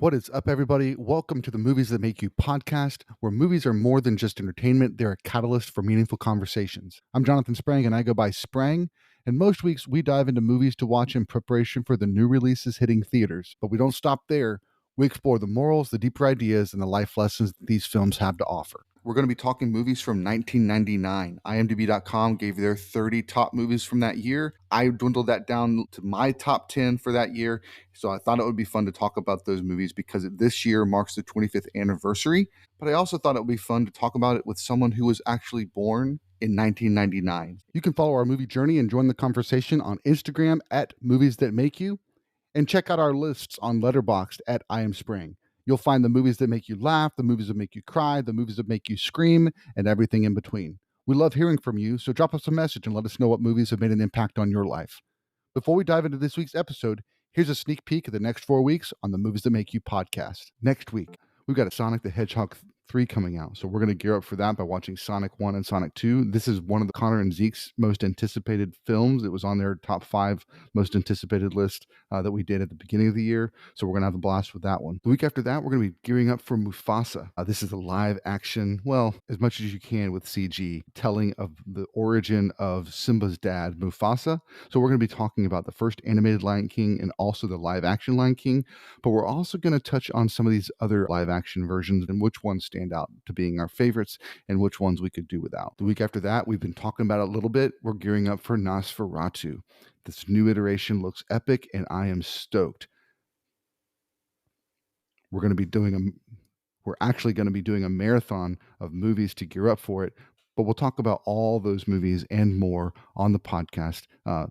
What is up, everybody? Welcome to the Movies That Make You podcast, where movies are more than just entertainment, they're a catalyst for meaningful conversations. I'm Jonathan Sprang, and I go by Sprang. And most weeks, we dive into movies to watch in preparation for the new releases hitting theaters. But we don't stop there. We explore the morals, the deeper ideas, and the life lessons that these films have to offer. We're going to be talking movies from 1999. IMDb.com gave their 30 top movies from that year. I dwindled that down to my top 10 for that year. So I thought it would be fun to talk about those movies because this year marks the 25th anniversary. But I also thought it would be fun to talk about it with someone who was actually born in 1999. You can follow our movie journey and join the conversation on Instagram at Movies That Make You, and check out our lists on Letterboxd at I Am Spring. You'll find the movies that make you laugh, the movies that make you cry, the movies that make you scream, and everything in between. We love hearing from you, so drop us a message and let us know what movies have made an impact on your life. Before we dive into this week's episode, here's a sneak peek of the next 4 weeks on the Movies That Make You podcast. Next week, we've got a Sonic the Hedgehog 3 coming out, so we're going to gear up for that by watching Sonic 1 and Sonic 2. This is one of the Connor and Zeke's most anticipated films. It was on their top 5 most anticipated list that we did at the beginning of the year, so we're going to have a blast with that one. The week after that, we're going to be gearing up for Mufasa. This is a live action, well, as much as you can with CG, telling of the origin of Simba's dad, Mufasa. So we're going to be talking about the first animated Lion King and also the live action Lion King, but we're also going to touch on some of these other live action versions and which ones stand out to being our favorites and which ones we could do without. The week after that, we've been talking about it a little bit. We're gearing up for Nosferatu. This new iteration looks epic, and I am stoked. We're actually going to be doing a marathon of movies to gear up for it, but we'll talk about all those movies and more on the podcast.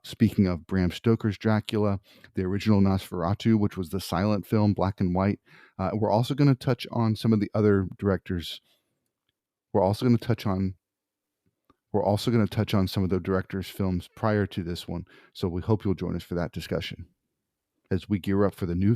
Speaking of Bram Stoker's Dracula, the original Nosferatu, which was the silent film, black and white. We're also going to touch on some of the other directors. We're also going to touch on some of the directors' films prior to this one. So we hope you'll join us for that discussion as we gear up for his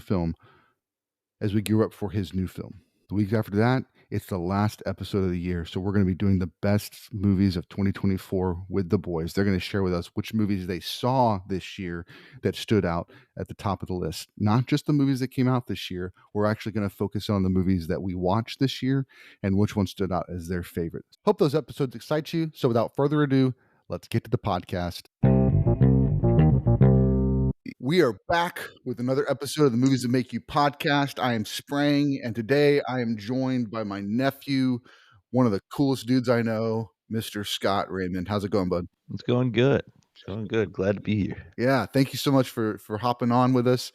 new film. The week after that, it's the last episode of the year. So we're going to be doing the best movies of 2024 with the boys. They're going to share with us which movies they saw this year that stood out at the top of the list. Not just the movies that came out this year. We're actually going to focus on the movies that we watched this year and which ones stood out as their favorites. Hope those episodes excite you. So without further ado, let's get to the podcast. We are back with another episode of the Movies That Make You podcast. I am Sprang, and today I am joined by my nephew, one of the coolest dudes I know, Mr. Scott Raymond. How's it going, bud? It's going good. Glad to be here. Yeah, thank you so much for hopping on with us.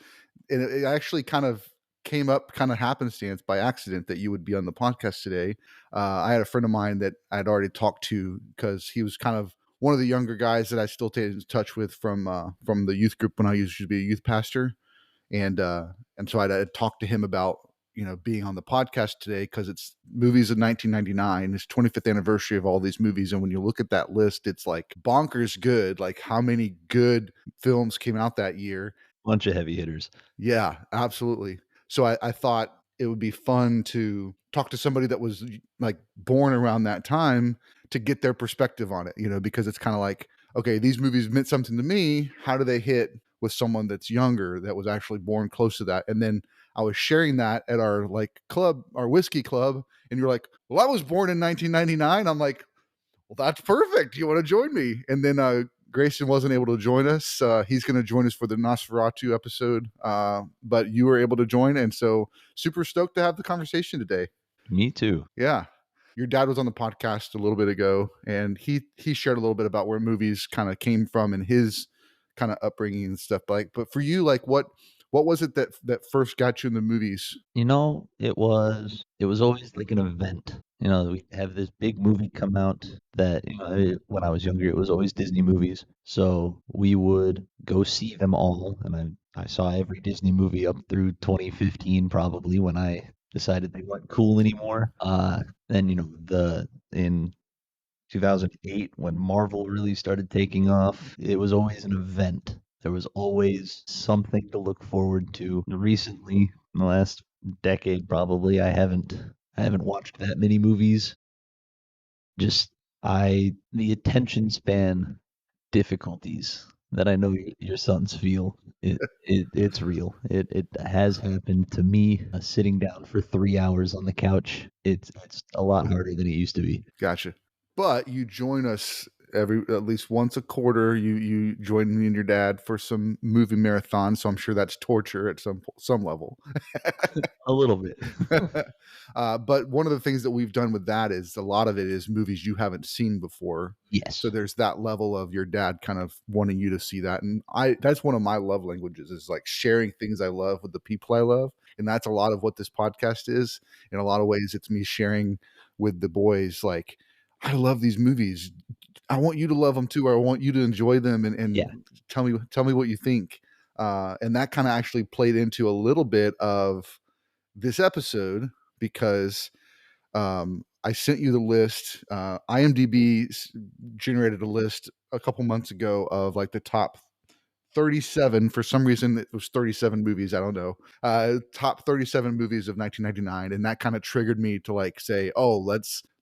And it actually kind of came up kind of happenstance by accident that you would be on the podcast today. I had a friend of mine that I'd already talked to because he was kind of one of the younger guys that I still stay in touch with from the youth group when I used to be a youth pastor, and so I'd talked to him about being on the podcast today because it's movies of 1999. It's 25th anniversary of all these movies, and when you look at that list, it's like bonkers good. Like how many good films came out that year? Bunch of heavy hitters. Yeah, absolutely. So I thought it would be fun to talk to somebody that was like born around that time to get their perspective on it, because it's kind of like, okay, these movies meant something to me. How do they hit with someone that's younger that was actually born close to that? And then I was sharing that at our club, our whiskey club, and you're like, well, I was born in 1999. I'm like, well, that's perfect. You want to join me? And then Grayson wasn't able to join us. He's going to join us for the Nosferatu episode, but you were able to join, and so super stoked to have the conversation today. Me too. Yeah. Your dad was on the podcast a little bit ago, and he shared a little bit about where movies kind of came from and his kind of upbringing and stuff. But for you, what was it that first got you in the movies? It was always like an event. We have this big movie come out that when I was younger, it was always Disney movies. So we would go see them all, and I saw every Disney movie up through 2015 probably when I decided they weren't cool anymore. Then in 2008 when Marvel really started taking off, it was always an event. There was always something to look forward to. Recently, in the last decade probably, I haven't watched that many movies. The attention span difficulties that I know your sons feel. It's real. It has happened to me. Sitting down for 3 hours on the couch. It's a lot harder than it used to be. Gotcha. But you join us every at least once a quarter. You join me and your dad for some movie marathon. So I'm sure that's torture at some level. A little bit. But one of the things that we've done with that is a lot of it is movies you haven't seen before. So Yes. there's that level of your dad kind of wanting you to see that. And that's one of my love languages is like sharing things I love with the people I love. And that's a lot of what this podcast is. In a lot of ways, it's me sharing with the boys, like, I love these movies. I want you to love them too, or I want you to enjoy them Yeah. and tell me what you think. And that kind of actually played into a little bit of this episode because I sent you the list. IMDb generated a list a couple months ago of like the top 37. For some reason, it was 37 movies. I don't know. Top 37 movies of 1999. And that kind of triggered me to like say, oh,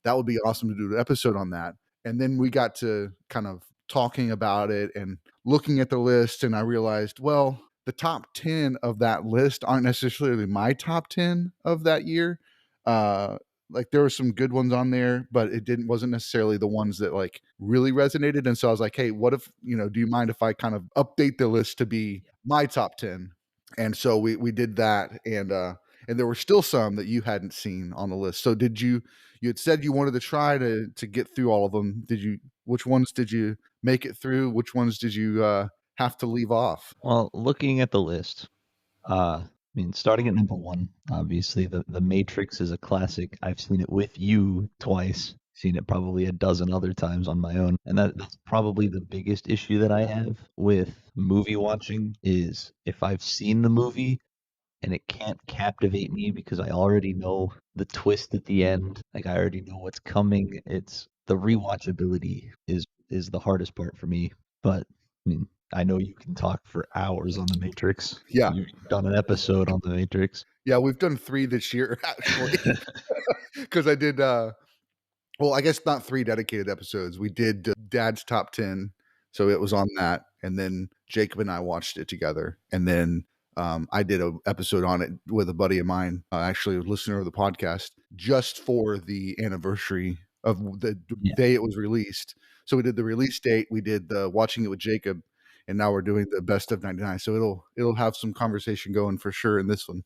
that would be awesome to do an episode on that. And then we got to kind of talking about it and looking at the list. And I realized, well, the top 10 of that list aren't necessarily my top 10 of that year. Like there were some good ones on there, but wasn't necessarily the ones that like really resonated. And so I was like, hey, what if, do you mind if I kind of update the list to be my top 10? And so we did that, and there were still some that you hadn't seen on the list. So you had said you wanted to try to get through all of them. Which ones did you make it through? Which ones did you have to leave off? Well, looking at the list, I mean, starting at number one, obviously, the Matrix is a classic. I've seen it with you twice, seen it probably a dozen other times on my own. And that's probably the biggest issue that I have with movie watching is if I've seen the movie and it can't captivate me because I already know the twist at the end, like I already know what's coming. It's the rewatchability is the hardest part for me. But I mean, I know you can talk for hours on the Matrix. Yeah. You've done an episode on the Matrix. Yeah, we've done 3 this year actually. Because I did well, I guess not 3 dedicated episodes. We did Dad's Top 10, so it was on that, and then Jacob and I watched it together, and then I did an episode on it with a buddy of mine, actually a listener of the podcast, just for the anniversary of the Yeah. day it was released. So we did the release date, we did the watching it with Jacob, and now we're doing the best of 99. So it'll have some conversation going for sure in this one.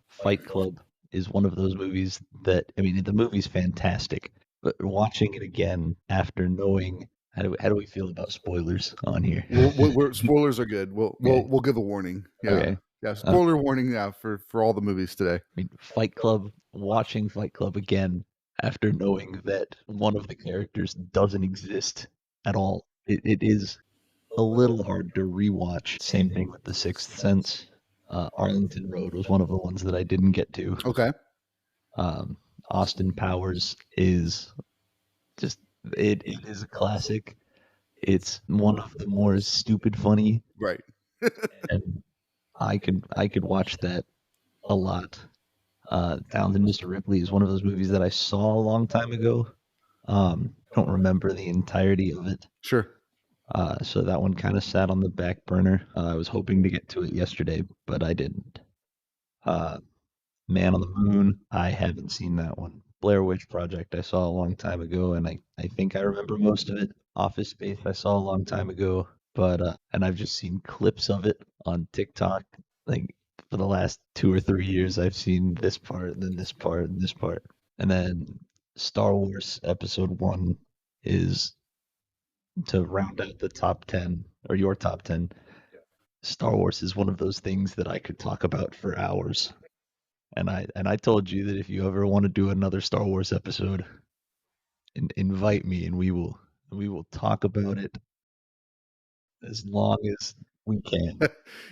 Fight Club is one of those movies that I mean the movie's fantastic, but watching it again after knowing how do we feel about spoilers on here? Spoilers are good. Okay. We'll give a warning. Yeah, Okay. yeah. Spoiler warning. Yeah, for all the movies today. I mean, Fight Club, watching Fight Club again after knowing that one of the characters doesn't exist at all. It is a little hard to rewatch. Same thing with The Sixth Sense. Arlington Road was one of the ones that I didn't get to. Okay. Austin Powers is just it is a classic. It's one of the more stupid funny, Right. and I could watch that a lot. Talented Mr. Ripley is one of those movies that I saw a long time ago. Don't remember the entirety of it. Sure. So that one kind of sat on the back burner. I was hoping to get to it yesterday, but I didn't. Man on the Moon, I haven't seen that one. Blair Witch Project, I saw a long time ago, and I think I remember most of it. Office Space, I saw a long time ago, but and I've just seen clips of it on TikTok. Like for the last 2 or 3 years, I've seen this part, and then this part, and this part, and then Star Wars Episode One is to round out the top 10 or your top 10. Star Wars is one of those things that I could talk about for hours. And I told you that if you ever want to do another Star Wars episode, invite me and we will talk about it as long as we can.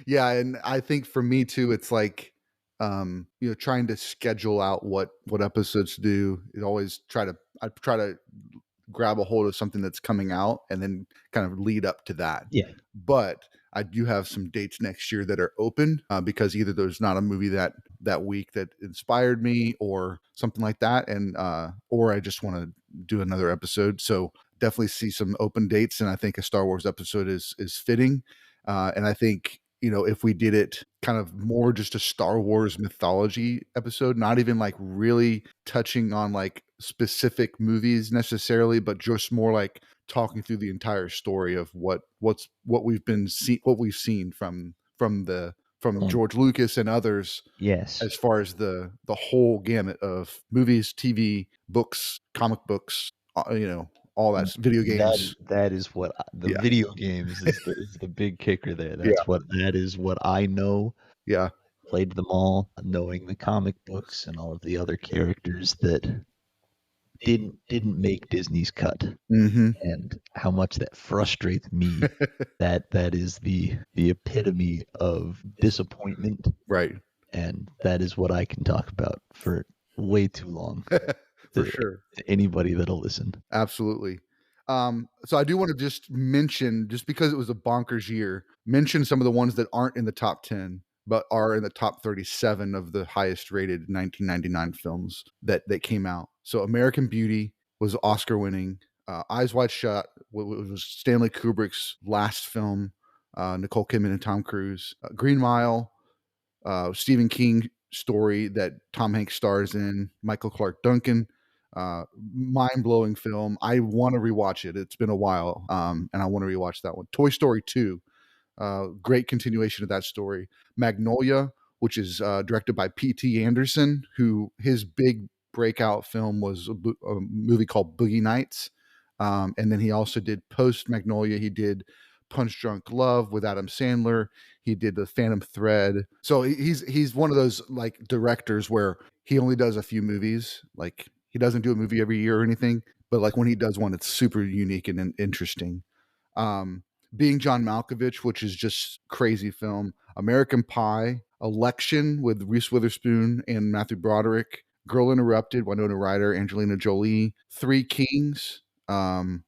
Yeah, and I think for me too, it's like trying to schedule out what episodes to do. I try to grab a hold of something that's coming out and then kind of lead up to that. Yeah. But I do have some dates next year that are open because either there's not a movie that week that inspired me or something like that, and or I just want to do another episode. So definitely see some open dates, and I think a Star Wars episode is fitting. And I think, if we did it kind of more just a Star Wars mythology episode, not even like really touching on like specific movies necessarily, but just more like talking through the entire story of what we've seen from Um, George Lucas and others, yes. as far as the whole gamut of movies, TV, books, comic books, all that, video games. That is what the Yeah, video games is the big kicker there. yeah, That is what I know. yeah. Played them all, knowing the comic books and all of the other characters that didn't make Disney's cut, Hmm. and how much that frustrates me. That is the epitome of disappointment, Right. and that is what I can talk about for way too long For to sure. anybody that'll listen. Absolutely. So I do want to just mention, just because it was a bonkers year, mention some of the ones that aren't in the top 10, but are in the top 37 of the highest rated 1999 films that came out. So American Beauty was Oscar winning. Eyes Wide Shut was Stanley Kubrick's last film. Nicole Kidman and Tom Cruise. Green Mile, Stephen King story that Tom Hanks stars in, Michael Clark Duncan. Mind blowing film. I want to rewatch it. It's been a while, and I want to rewatch that one. Toy Story 2, great continuation of that story. Magnolia, which is directed by P.T. Anderson, who his big breakout film was a movie called Boogie Nights. And then he also did post Magnolia. He did Punch Drunk Love with Adam Sandler. He did The Phantom Thread. So he's one of those like directors where he only does a few movies. Like he doesn't do a movie every year or anything, but like when he does one, it's super unique and interesting. Um, Being John Malkovich, which is just crazy film. American Pie, Election with Reese Witherspoon and Matthew Broderick, Girl Interrupted, Winona Ryder, Angelina Jolie, Three Kings,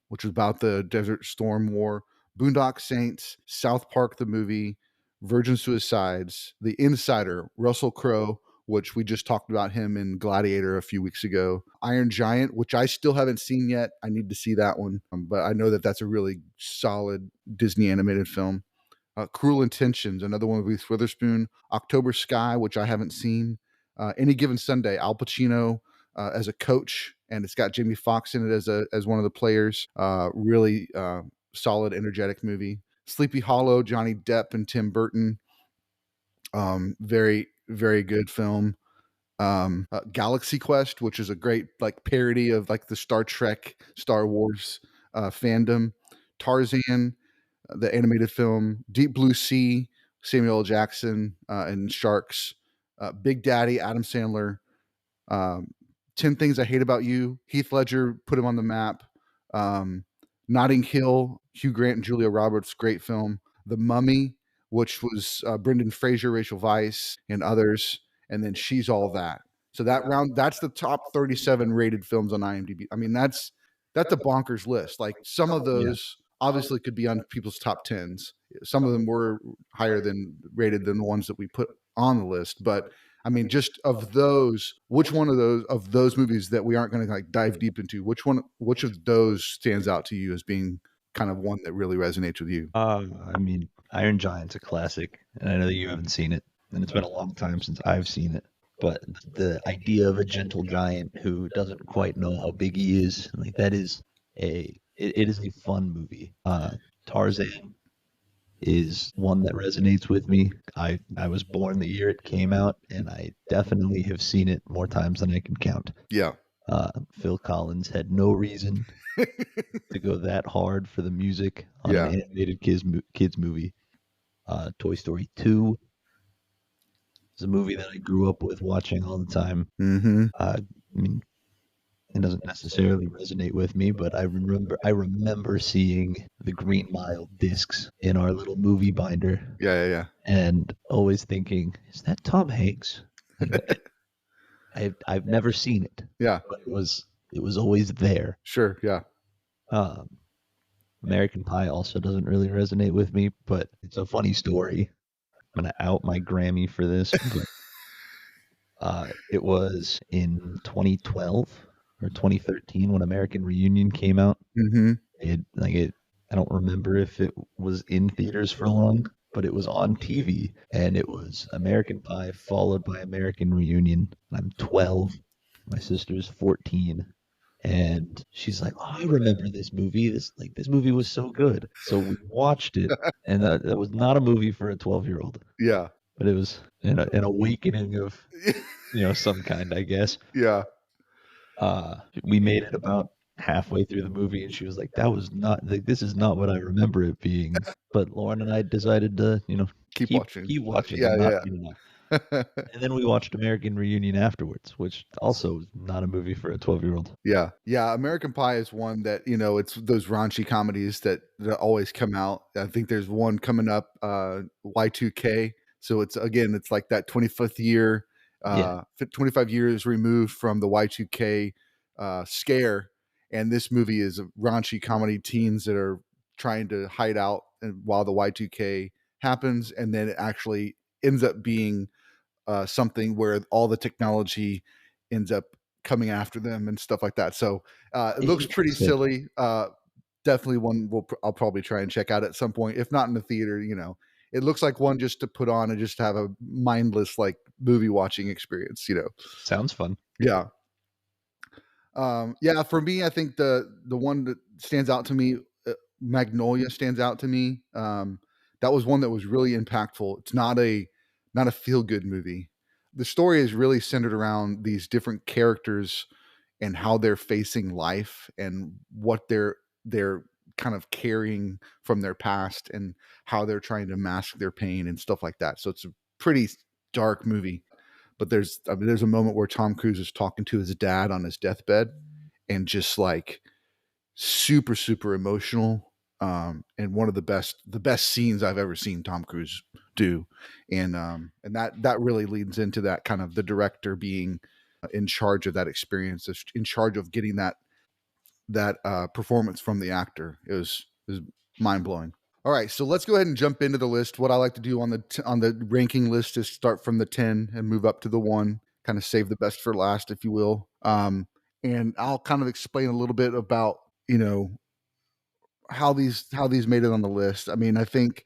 which was about the Desert Storm War, Boondock Saints, South Park the movie, Virgin Suicides, The Insider, Russell Crowe, which we just talked about him in Gladiator a few weeks ago. Iron Giant, which I still haven't seen yet. I need to see that one, but I know that that's a really solid Disney animated film. Cruel Intentions, another one with Reese Witherspoon. October Sky, which I haven't seen. Any Given Sunday, Al Pacino as a coach, and it's got Jamie Foxx in it as one of the players. Really solid, energetic movie. Sleepy Hollow, Johnny Depp and Tim Burton. Very, very good film. Galaxy Quest, which is a great like parody of like the Star Trek, Star Wars fandom. Tarzan, the animated film. Deep Blue Sea, Samuel L. Jackson and Sharks. Big Daddy, Adam Sandler. Um, 10 Things I Hate About You, Heath Ledger put him on the map. Um, Notting Hill, Hugh Grant and Julia Roberts, great film. The Mummy, which was Brendan Fraser, Rachel Weisz, and others. And then She's All That. So that's the top 37 rated films on IMDb. I mean, that's a bonkers list. Like some of Yeah. those obviously could be on people's top tens. Some of them were higher than rated than the ones that we put on the list. But I mean, just of those, which one of those movies that we aren't going to like dive deep into, which of those stands out to you as being kind of one that really resonates with you? I mean, Iron Giant's a classic, and I know that you haven't seen it, and it's been a long time since I've seen it. But the idea of a gentle giant who doesn't quite know how big he is, like that is it is a fun movie. Tarzan is one that resonates with me. I was born the year it came out, and I definitely have seen it more times than I can count. Yeah. Phil Collins had no reason to go that hard for the music on Yeah. an animated kids movie. Toy Story 2 is a movie that I grew up with watching all the time. Mm-hmm. I mean, it doesn't necessarily resonate with me, but I remember seeing the Green Mile discs in our little movie binder, Yeah. and always thinking, is that Tom Hanks? I've never seen it, Yeah. but it was always there. Sure. Yeah. Um, American Pie also doesn't really resonate with me, but it's a funny story. I'm gonna out my Grammy for this, but it was in 2012. or 2013 when American Reunion came out. Mm-hmm. I don't remember if it was in theaters for long, but it was on TV, and it was American Pie followed by American Reunion. I'm 12, my sister's 14, and she's like, "Oh, I remember this movie. This movie was so good." So we watched it, and that was not a movie for a 12-year-old, Yeah. but it was an awakening of some kind, I guess. Yeah. We made it about halfway through the movie, and she was like, "That was not like this is not what I remember it being." But Lauren and I decided to, Keep watching. keep watching Yeah, and not yeah. get enough. And then we watched American Reunion afterwards, which also is not a movie for a 12-year-old. Yeah. Yeah. American Pie is one that, it's those raunchy comedies that always come out. I think there's one coming up, Y2K. So it's like that 25th year, Yeah. 25 years removed from the Y2K scare. And this movie is a raunchy comedy, teens that are trying to hide out while the Y2K happens. And then it actually ends up being something where all the technology ends up coming after them and stuff like that. So it looks pretty Interesting. silly. Definitely one I'll probably try and check out at some point, if not in the theater. It looks like one just to put on and just have a mindless like movie watching experience. Sounds fun. Yeah. Yeah, for me, I think the one that stands out to me, Magnolia stands out to me. That was one that was really impactful. It's not a feel good movie. The story is really centered around these different characters and how they're facing life and what they're kind of carrying from their past and how they're trying to mask their pain and stuff like that. So it's a pretty dark movie. But there's a moment where Tom Cruise is talking to his dad on his deathbed and just like super, super emotional. And one of the best scenes I've ever seen Tom Cruise do. And that really leads into that kind of the director being in charge of that experience, in charge of getting that performance from the actor. It was mind blowing. All right, so let's go ahead and jump into the list. What I like to do on the ranking list is start from the 10 and move up to the 1, kind of save the best for last, if you will. And I'll kind of explain a little bit about how these made it on the list. I mean, I think,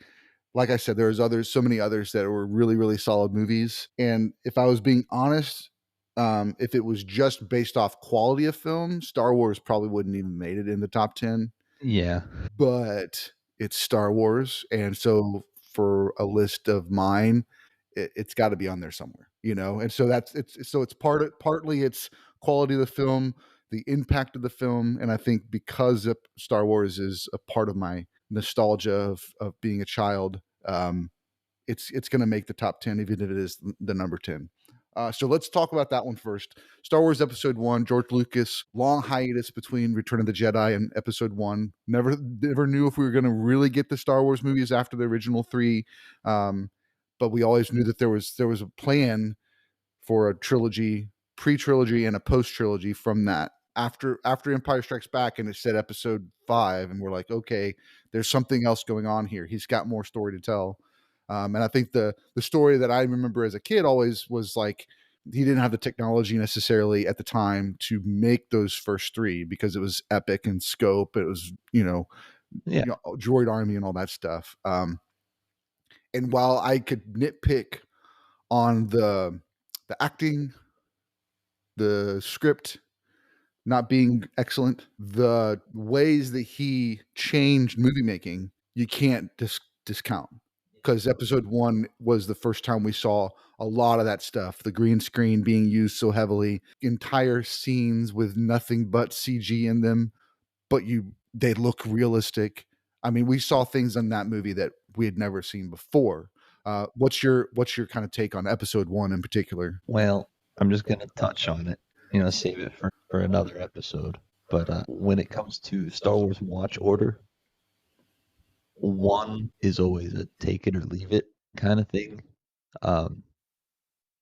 like I said, there's so many others that were really, really solid movies. And if I was being honest, if it was just based off quality of film, Star Wars probably wouldn't even made it in the top 10. Yeah. But it's Star Wars, and so for a list of mine, it's got to be on there somewhere, And so it's partly it's quality of the film, the impact of the film, and I think because Star Wars is a part of my nostalgia of being a child, it's going to make the top 10, even if it is the number 10. So let's talk about that one first. Star Wars Episode 1, George Lucas, long hiatus between Return of the Jedi and Episode 1. Never knew if we were going to really get the Star Wars movies after the original 3. But we always knew that there was a plan for a trilogy, pre-trilogy and a post-trilogy from that. After Empire Strikes Back and it said Episode 5, and we're like, okay, there's something else going on here. He's got more story to tell. And I think the story that I remember as a kid always was like he didn't have the technology necessarily at the time to make those first 3 because it was epic in scope. It was droid army and all that stuff. And while I could nitpick on the acting, the script not being excellent, the ways that he changed movie making, you can't discount. Because Episode 1 was the first time we saw a lot of that stuff. The green screen being used so heavily, entire scenes with nothing but CG in them, but they look realistic. I mean, we saw things in that movie that we had never seen before. What's your kind of take on Episode 1 in particular? Well, I'm just gonna touch on it, save it for another episode. But when it comes to Star Wars watch order, 1 is always a take it or leave it kind of thing. Um,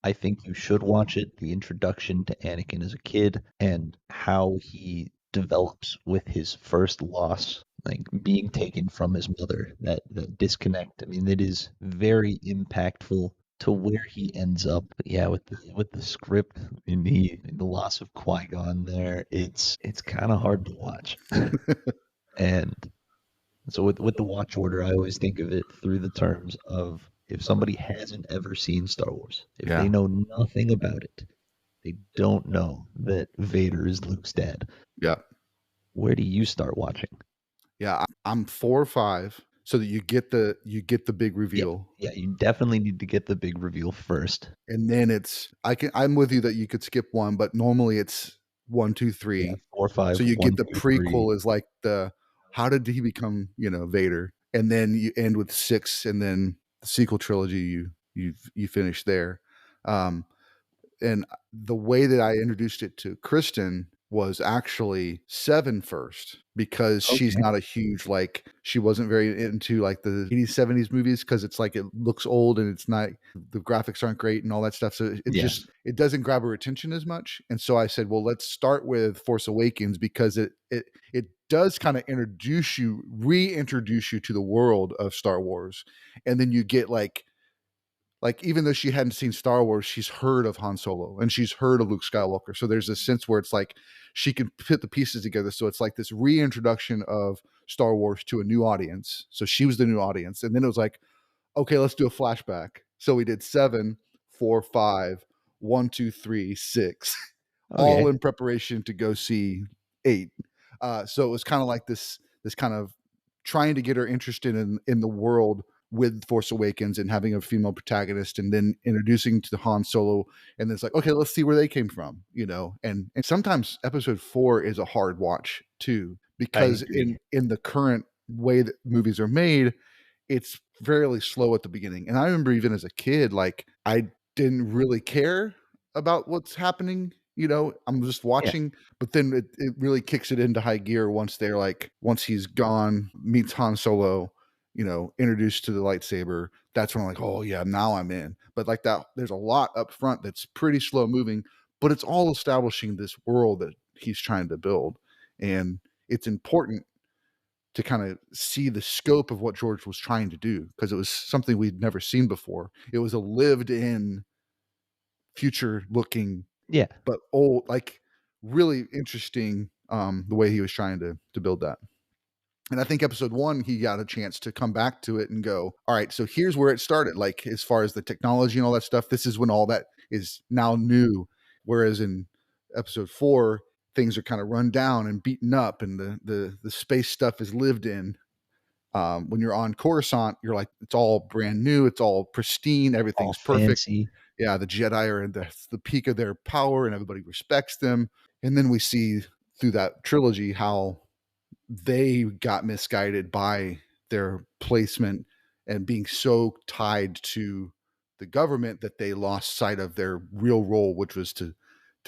I think you should watch it. The introduction to Anakin as a kid and how he develops with his first loss, like being taken from his mother, that disconnect. I mean, it is very impactful to where he ends up. Yeah, with the script and the loss of Qui-Gon there, it's kind of hard to watch. And so with the watch order, I always think of it through the terms of if somebody hasn't ever seen Star Wars, if they Yeah. know nothing about it, they don't know that Vader is Luke's dad. Yeah. Where do you start watching? Yeah. I'm 4 or 5, so that you get the big Yeah, reveal. yeah, you definitely need to get the big reveal first. And then I'm with you that you could skip one, but normally it's one, two, Yeah, three. four, So five, you get one, the two, three. prequel is like the how did he become, Vader? And then you end with 6, and then the sequel trilogy you finish there. Um, and the way that I introduced it to Kristen was actually 7 first, because she's Okay. not a huge, like, she wasn't very into like the 80s 70s movies, because it's like it looks old and it's not, the graphics aren't great and all that stuff, so it Yeah. just it doesn't grab her attention as much. And so I said, well, let's start with Force Awakens, because it does kind of reintroduce you to the world of Star Wars. And then you get like even though she hadn't seen Star Wars, she's heard of Han Solo and she's heard of Luke Skywalker. So there's a sense where it's like she can put the pieces together. So it's like this reintroduction of Star Wars to a new audience. So she was the new audience. And then it was like, okay, let's do a flashback. So we did 7, 4, 5, 1, 2, 3, 6, all Okay. in preparation to go see 8. So it was kind of like this kind of trying to get her interested in the world with Force Awakens and having a female protagonist, and then introducing to Han Solo, and it's like, okay, let's see where they came from, and sometimes episode 4 is a hard watch too, I because agree. in the current way that movies are made, it's fairly slow at the beginning. And I remember even as a kid, like I didn't really care about what's happening. I'm just Yeah. watching, but then it really kicks it into high gear once he's gone, meets Han Solo, introduced to the lightsaber. That's when I'm like, oh yeah, now I'm in. But like that, there's a lot up front that's pretty slow moving, but it's all establishing this world that he's trying to build. And it's important to kind of see the scope of what George was trying to do, because it was something we'd never seen before. It was a lived in, future looking, Yeah. but old, like really interesting, the way he was trying to build that. And I think episode 1, he got a chance to come back to it and go, all right, so here's where it started. Like, as far as the technology and all that stuff, this is when all that is now new. Whereas in episode 4, things are kind of run down and beaten up, and the space stuff is lived in. When you're on Coruscant, you're like, it's all brand new, it's all pristine, All everything's perfect. fancy. Yeah, the Jedi are at the peak of their power, and everybody respects them. And then we see through that trilogy how they got misguided by their placement and being so tied to the government that they lost sight of their real role, which was to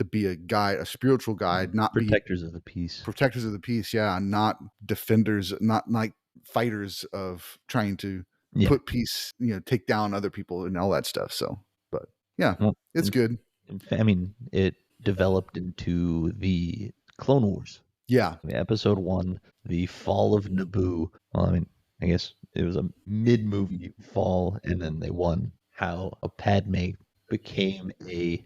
be a guide, a spiritual guide, not be Protectors of the peace. protectors of the peace. Yeah, not defenders, not like fighters of trying to Yeah. put peace, take down other people and all that stuff. So, but yeah, Well, it's good. I mean, it developed into the Clone Wars. Yeah. Episode 1, the fall of Naboo. Well, I mean, I guess it was a mid-movie fall, and then they won. How a Padme became a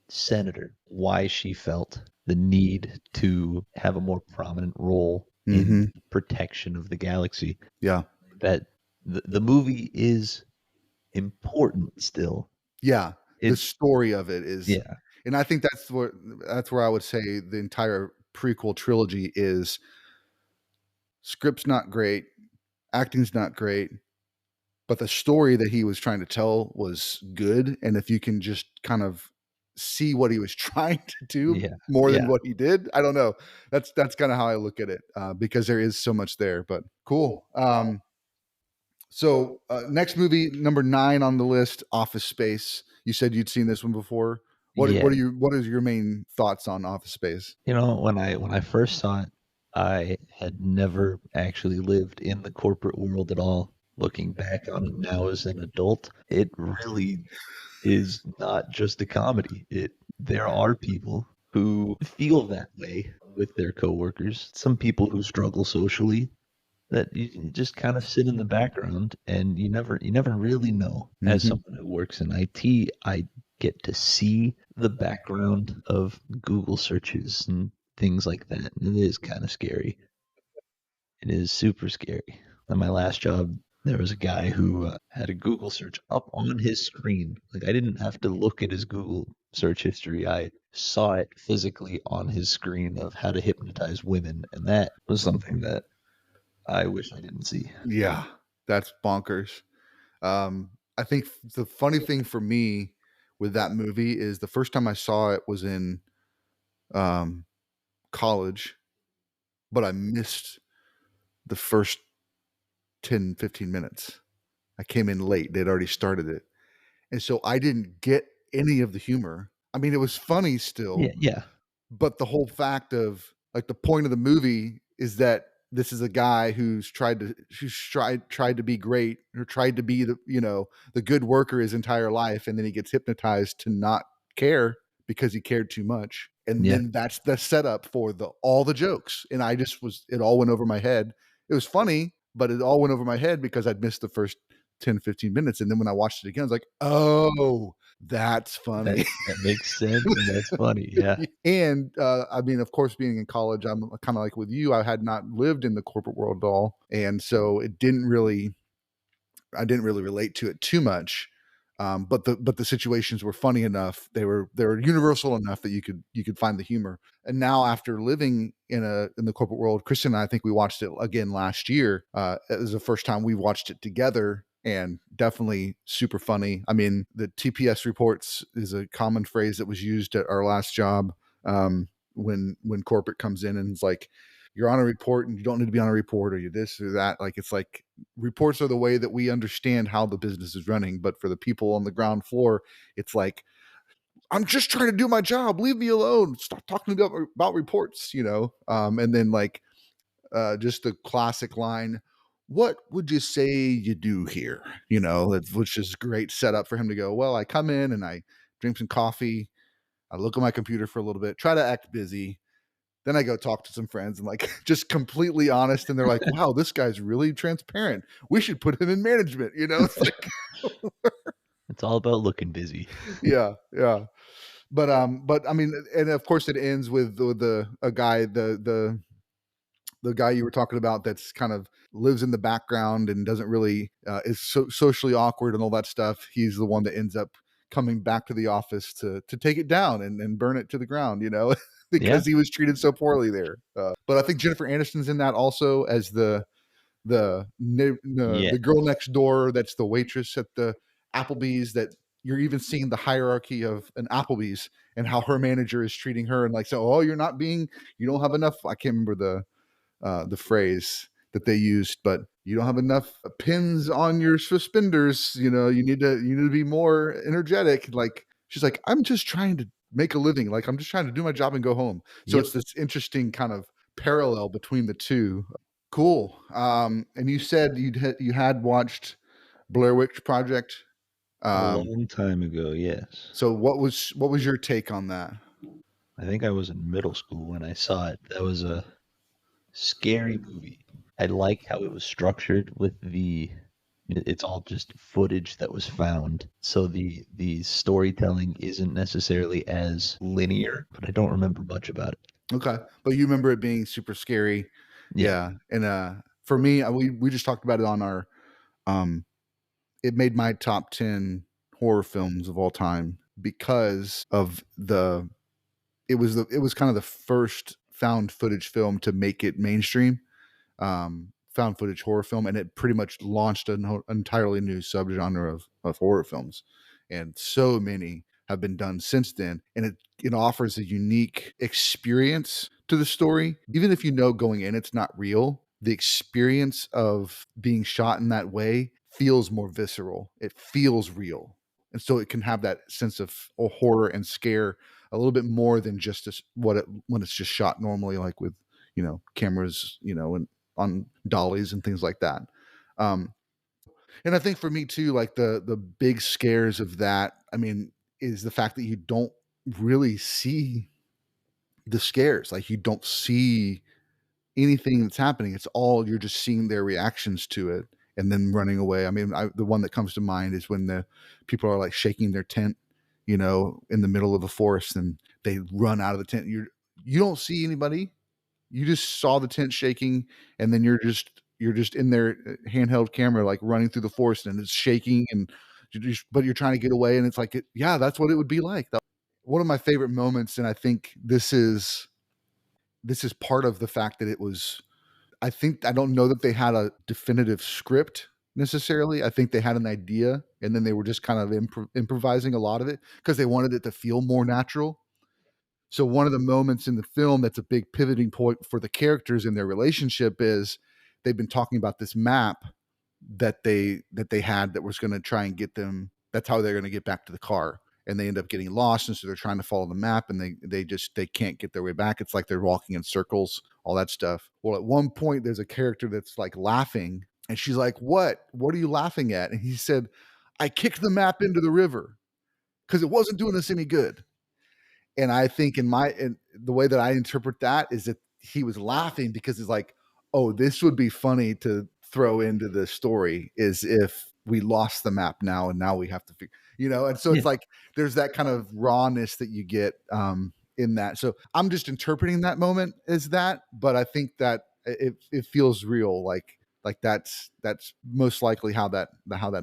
senator, why she felt the need to have a more prominent role in Mm-hmm. protection of the galaxy. Yeah. That the movie is important still. Yeah. The It's story of it is, yeah, and I think that's where I would say the entire prequel trilogy is. Script's not great, acting's not great, but the story that he was trying to tell was good. And if you can just kind of see what he was trying to do yeah, more than yeah. what he did, I don't know. That's kind of how I look at it, because there is so much there. But cool. So next movie, number 9 on the list, Office Space. You said you'd seen this one before. Yeah. What is your main thoughts on Office Space? When I first saw it, I had never actually lived in the corporate world at all. Looking back on it now as an adult, it really is not just a comedy. There are people who feel that way with their coworkers. Some people who struggle socially, that you just kind of sit in the background and you never really know. As Mhm. someone who works in IT, I get to see the background of Google searches and things like that. And it is kind of scary. It is super scary. At my last job, there was a guy who had a Google search up on his screen. Like I didn't have to look at his Google search history. I saw it physically on his screen of how to hypnotize women, and that was something that I wish I didn't see. Yeah, that's bonkers. I think the funny thing for me with that movie is the first time I saw it was in um, college, but I missed the first 10, 15 minutes. I came in late. They'd already started it. And so I didn't get any of the humor. I mean, it was funny Yeah, still, yeah, but the whole fact of like the point of the movie is that this is a guy who's tried to be great or tried to be the good worker his entire life, and then he gets hypnotized to not care because he cared too much. And yeah. then that's the setup for the all the jokes. And I just was it all went over my head. It was funny, but it all went over my head because I'd missed the first 10, 15 minutes. And then when I watched it again, I was like, oh, that's That funny. that makes sense and that's funny. Yeah. And I mean, of course, being in college, I'm kind of like with you. I had not lived in the corporate world at all, and so I didn't really relate to it too much. But the situations were funny enough. They were universal enough that you could find the humor. And now, after living in the corporate world, Kristen and I think we watched it again last year. It was the first time we watched it together, and definitely super funny. I mean, the TPS reports is a common phrase that was used at our last job. When corporate comes in and it's like, you're on a report and you don't need to be on a report, or you this or that. Like it's like reports are the way that we understand how the business is running, but for the people on the ground floor, it's like, I'm just trying to do my job, leave me alone, stop talking about reports, and then like just the classic line, what would you say you do here, which is great setup for him to go, well, I come in and I drink some coffee, I look at my computer for a little bit, try to act busy, then I go talk to some friends and like just completely honest. And they're like, wow, this guy's really transparent. We should put him in management. It's like, It's all about looking busy. yeah, yeah. But I mean, and of course it ends with the a guy, the guy you were talking about that's kind of lives in the background and doesn't really is socially awkward and all that stuff. He's the one that ends up coming back to the office to take it down and burn it to the ground, Yeah. because he was treated so poorly there. But I think Jennifer Aniston's in that also as Yeah. the girl next door that's the waitress at the Applebee's, that you're even seeing the hierarchy of an Applebee's and how her manager is treating her, and like, so, oh, you don't have enough. I can't remember the phrase that they used, but you don't have enough pins on your suspenders. You need to be more energetic. Like she's like, I'm just trying to make a living. Like I'm just trying to do my job and go home. So Yep. it's this interesting kind of parallel between the two. Cool. And you said you had watched Blair Witch Project. A Um, long time ago, yes. so what was your take on that? I think I was in middle school when I saw it. That was a scary movie. I like how it was structured with it's all just footage that was found. So the storytelling isn't necessarily as linear, but I don't remember much about it. Okay, but you remember it being super scary. Yeah. Yeah, and for me, we just talked about it on our um it made my top 10 horror films of all time because of it was kind of the first found footage film to make it mainstream, found footage horror film, and it pretty much launched an entirely new subgenre of horror films. And so many have been done since then. And it offers a unique experience to the story. Even if you know going in it's not real, the experience of being shot in that way feels more visceral. It feels real. And so it can have that sense of horror and scare a little bit more than just when it's just shot normally, like with cameras, and on dollies and things like that. Um, and I think for me too, like the big scares of that, I mean, is the fact that you don't really see the scares. Like you don't see anything that's happening. It's all you're just seeing their reactions to it and then running away. I mean, the one that comes to mind is when the people are like shaking their tent, you know, in the middle of the forest, and they run out of the tent. You don't see anybody. You just saw the tent shaking, and then you're just in their handheld camera, like running through the forest, and it's shaking, and but you're trying to get away, and it's like, yeah, that's what it would be like. One of my favorite moments, and I think this is part of the fact that it was. I don't know that they had a definitive script necessarily. I think they had an idea, and then they were just kind of improvising a lot of it because they wanted it to feel more natural. So one of the moments in the film that's a big pivoting point for the characters in their relationship is they've been talking about this map that they had that was going to try and get them. That's how they're going to get back to the car, and they end up getting lost, and so they're trying to follow the map, and they can't get their way back. It's like they're walking in circles, all that stuff. Well, at one point there's a character that's like laughing, and she's like, what are you laughing at? And he said, I kicked the map into the river because it wasn't doing us any good. And I think in the way that I interpret that is that he was laughing because it's like, oh, this would be funny to throw into the story is if we lost the map now and now we have to figure, you know, and so Yeah. it's like there's that kind of rawness that you get in that. So I'm just interpreting that moment as that, but I think that it feels real, like that's most likely how that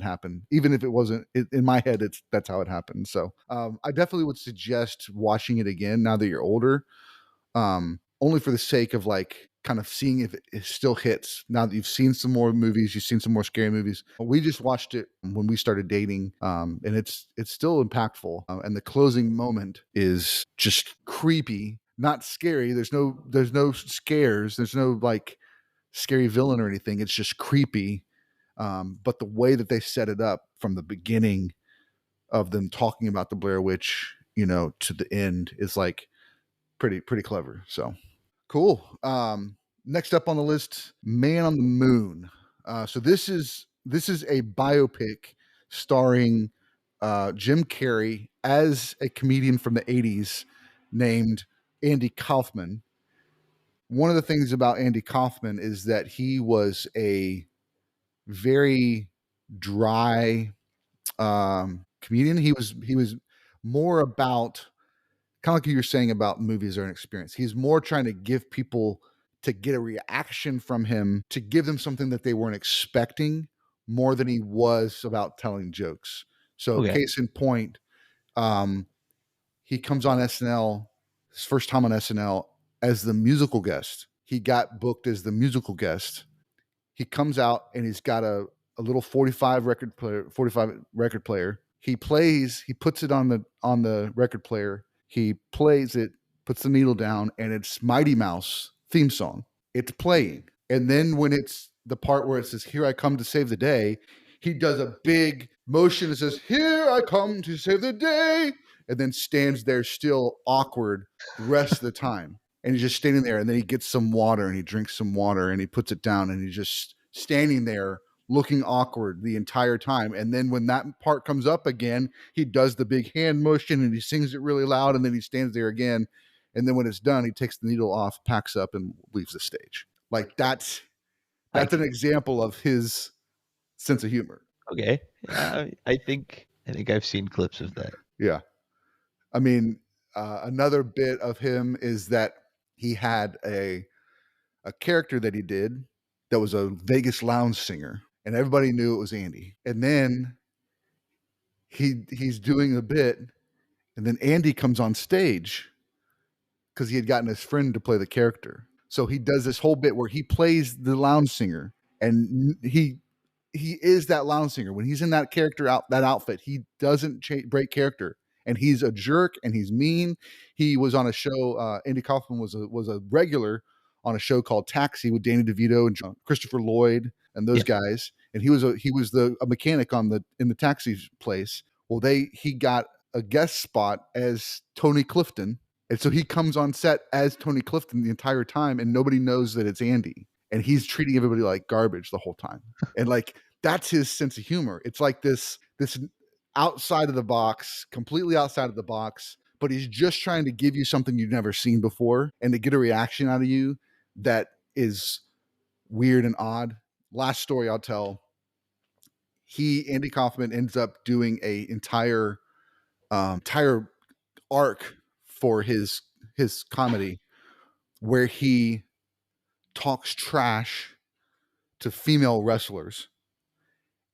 happened, even if it wasn't in my head. That's how it happened. So I definitely would suggest watching it again now that you're older, only for the sake of like kind of seeing if it still hits now that you've seen some more movies, you've seen some more scary movies. We just watched it when we started dating, and it's still impactful, and the closing moment is just creepy, not scary. There's no scares, there's no like scary villain or anything. It's just creepy. But the way that they set it up from the beginning of them talking about the Blair Witch, you know, to the end is like pretty clever. So cool. Next up on the list, Man on the Moon. So this is a biopic starring Jim Carrey as a comedian from the 80s named Andy Kaufman. One of the things about Andy Kaufman is that he was a very dry comedian. He was more about kind of like you were saying about movies or an experience. He's more trying to give people to get a reaction from him, to give them something that they weren't expecting, more than he was about telling jokes. So Okay. case in point, um, he comes on SNL, his first time on SNL as the musical guest. He got booked as the musical guest. He comes out and he's got a little 45 record player. He puts it on the record player. He plays it, puts the needle down, and it's Mighty Mouse theme song. It's playing. And then when it's the part where it says, Here I come to save the day, he does a big motion that says, Here I come to save the day, and then stands there still awkward the rest of the time. And he's just standing there, and then he gets some water and he drinks some water and he puts it down and he's just standing there looking awkward the entire time. And then when that part comes up again, he does the big hand motion and he sings it really loud, and then he stands there again. And then when it's done, he takes the needle off, packs up, and leaves the stage. Like that's I an example of his sense of humor. Okay. Yeah, I think I've seen clips of that. Yeah. I mean, another bit of him is that he had a character that he did that was a Vegas lounge singer, and everybody knew it was Andy. And then he's doing a bit, and then Andy comes on stage because he had gotten his friend to play the character. So he does this whole bit where he plays the lounge singer, and he is that lounge singer. When he's in that outfit, he doesn't break character, and he's a jerk and he's mean. He was on a show. Andy Kaufman was a regular on a show called Taxi with Danny DeVito and Christopher Lloyd and those Yeah. guys. And he was a mechanic in the taxi place. Well, he got a guest spot as Tony Clifton, and so he comes on set as Tony Clifton the entire time, and nobody knows that it's Andy. And he's treating everybody like garbage the whole time. And like that's his sense of humor. It's like this outside of the box, completely outside of the box, but he's just trying to give you something you've never seen before and to get a reaction out of you that is weird and odd. Last story I'll tell. Andy Kaufman ends up doing a entire arc for his comedy where he talks trash to female wrestlers,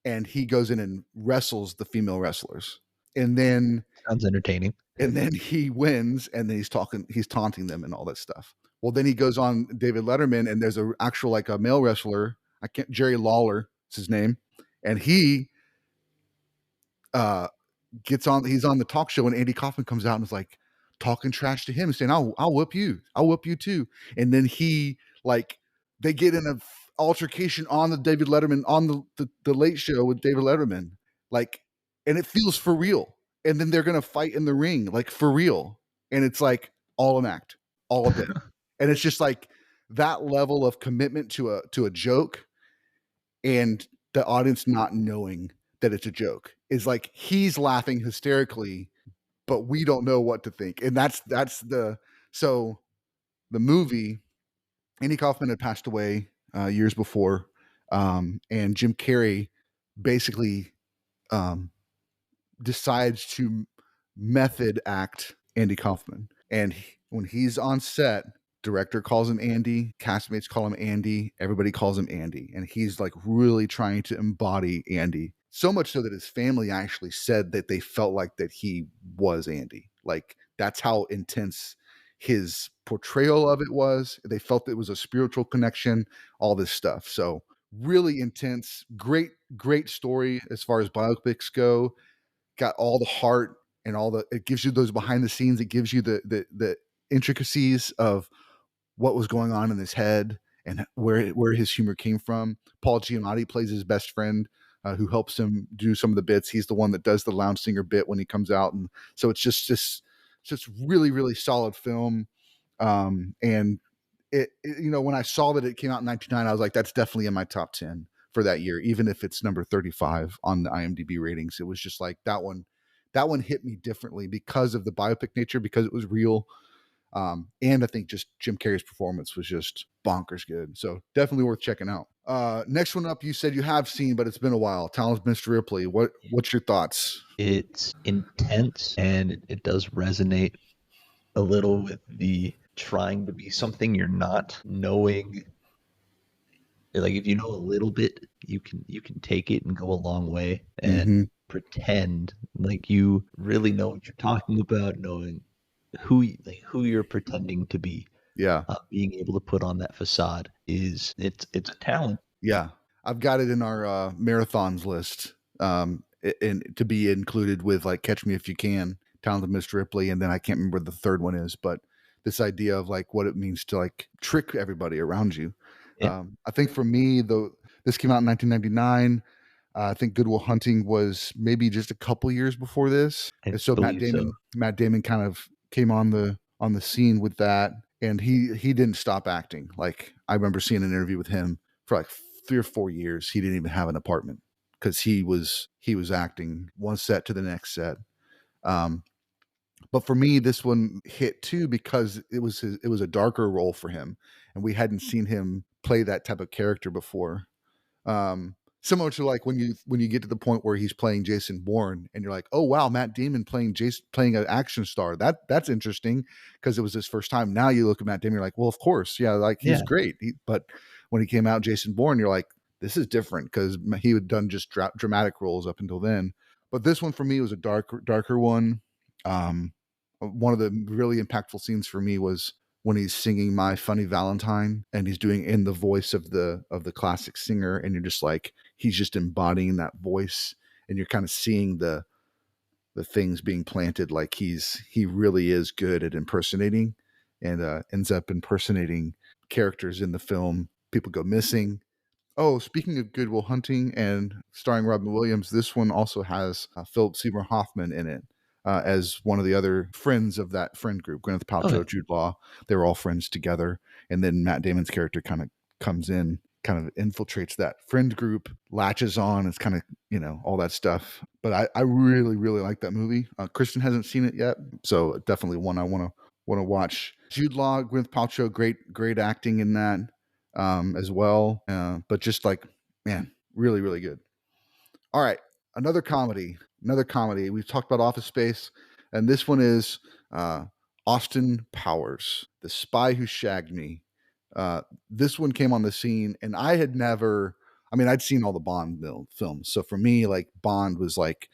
and he goes in and wrestles the female wrestlers, and then Sounds entertaining. he wins, and then he's taunting them and all that stuff. Well, then he goes on David Letterman, and there's a actual like a male wrestler, Jerry Lawler is his name, and he uh he's on the talk show, and Andy Kaufman comes out and is like talking trash to him and saying, I'll whip you too. And then they get in a altercation on the David Letterman, on the Late Show with David Letterman, like, and it feels for real. And then they're gonna fight in the ring, like for real. And it's like all an act, all a bit. And it's just like that level of commitment to a joke, and the audience not knowing that it's a joke is like he's laughing hysterically, but we don't know what to think. And so the movie, Andy Kaufman had passed away years before, and Jim Carrey basically decides to method act Andy Kaufman. And when he's on set, director calls him Andy, castmates call him Andy, everybody calls him Andy. And he's like really trying to embody Andy. So much so that his family actually said that they felt like that he was Andy. Like that's how intense his portrayal of it was. They felt it was a spiritual connection, all this stuff. So really intense, great story as far as biopics go. Got all the heart and it gives you those behind the scenes. It gives you the intricacies of what was going on in his head and where his humor came from. Paul Giamatti plays his best friend, who helps him do some of the bits. He's the one that does the lounge singer bit when he comes out. And so it's just really, really solid film. And it, when I saw that it came out in 1999, I was like, that's definitely in my top 10 for that year, even if it's number 35 on the IMDb ratings. It was just like that one hit me differently because of the biopic nature, because it was real. And I think just Jim Carrey's performance was just bonkers good. So definitely worth checking out. Next one up, you said you have seen, but it's been a while. Talented Mr. Ripley. What's your thoughts? It's intense, and it does resonate a little with the trying to be something you're not, knowing. Like if you know a little bit, you can take it and go a long way, and pretend like you really know what you're talking about, knowing who you're pretending to be. Yeah. Being able to put on that facade it's a talent. Yeah. I've got it in our marathons list, and to be included with like Catch Me If You Can, Talented Mr. Ripley, and then I can't remember the third one is, but this idea of like what it means to like trick everybody around you. Yeah. I think for me, this came out in 1999. I think Good Will Hunting was maybe just a couple years before this. I And so believe Matt Damon kind of came on the scene with that, and he didn't stop acting. Like I remember seeing an interview with him for like 3 or 4 years. He didn't even have an apartment because he was acting one set to the next set. But for me, this one hit too because it was a darker role for him, and we hadn't seen him play that type of character before. Similar to like when you get to the point where he's playing Jason Bourne, and you're like, oh wow, Matt Damon playing an action star. That's interesting because it was his first time. Now you look at Matt Damon, you're like, well, of course, yeah, like he's great. But when he came out, Jason Bourne, you're like, this is different because he had done just dramatic roles up until then. But this one for me was a darker one. One of the really impactful scenes for me was when he's singing My Funny Valentine, and he's doing in the voice of the classic singer, and you're just like, he's just embodying that voice, and you're kind of seeing the things being planted. Like he really is good at impersonating, and ends up impersonating characters in the film. People go missing. Oh, speaking of Good Will Hunting and starring Robin Williams, this one also has Philip Seymour Hoffman in it. As one of the other friends of that friend group, Gwyneth Paltrow, Jude Law, they were all friends together. And then Matt Damon's character kind of comes in, kind of infiltrates that friend group, latches on. It's kind of, all that stuff. But I really, really like that movie. Kristen hasn't seen it yet, so definitely one I want to watch. Jude Law, Gwyneth Paltrow, great acting in that. as well. But just like, man, really, really good. All right, another comedy. Another comedy. We've talked about Office Space, and this one is uh, Austin Powers, The Spy Who Shagged Me. This one came on the scene, and I had never. I mean, I'd seen all the Bond films, so for me, like Bond was like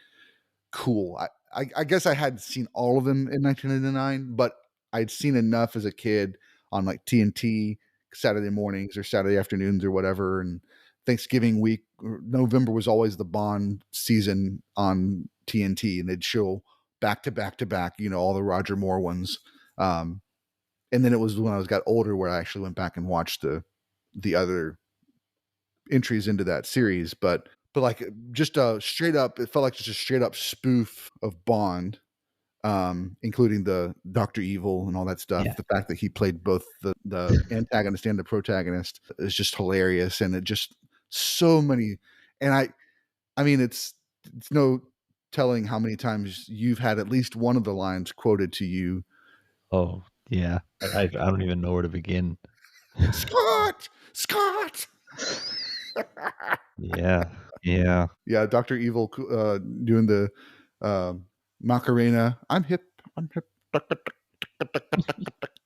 cool. I guess I hadn't seen all of them in 1999, but I'd seen enough as a kid on like TNT Saturday mornings or Saturday afternoons or whatever. And Thanksgiving week, November was always the Bond season on TNT, and they'd show back to back to back, all the Roger Moore ones. And then it was when I got older where I actually went back and watched the other entries into that series. But like just a straight up, it felt like just a straight up spoof of Bond, including the Dr. Evil and all that stuff. Yeah. The fact that he played both the antagonist and the protagonist is just hilarious, and it just so many. And I mean, it's no telling how many times you've had at least one of the lines quoted to you. Oh, yeah. I don't even know where to begin. Scott, Scott. Yeah. Yeah. Yeah, Dr. Evil doing the Macarena. I'm hip. I'm hip.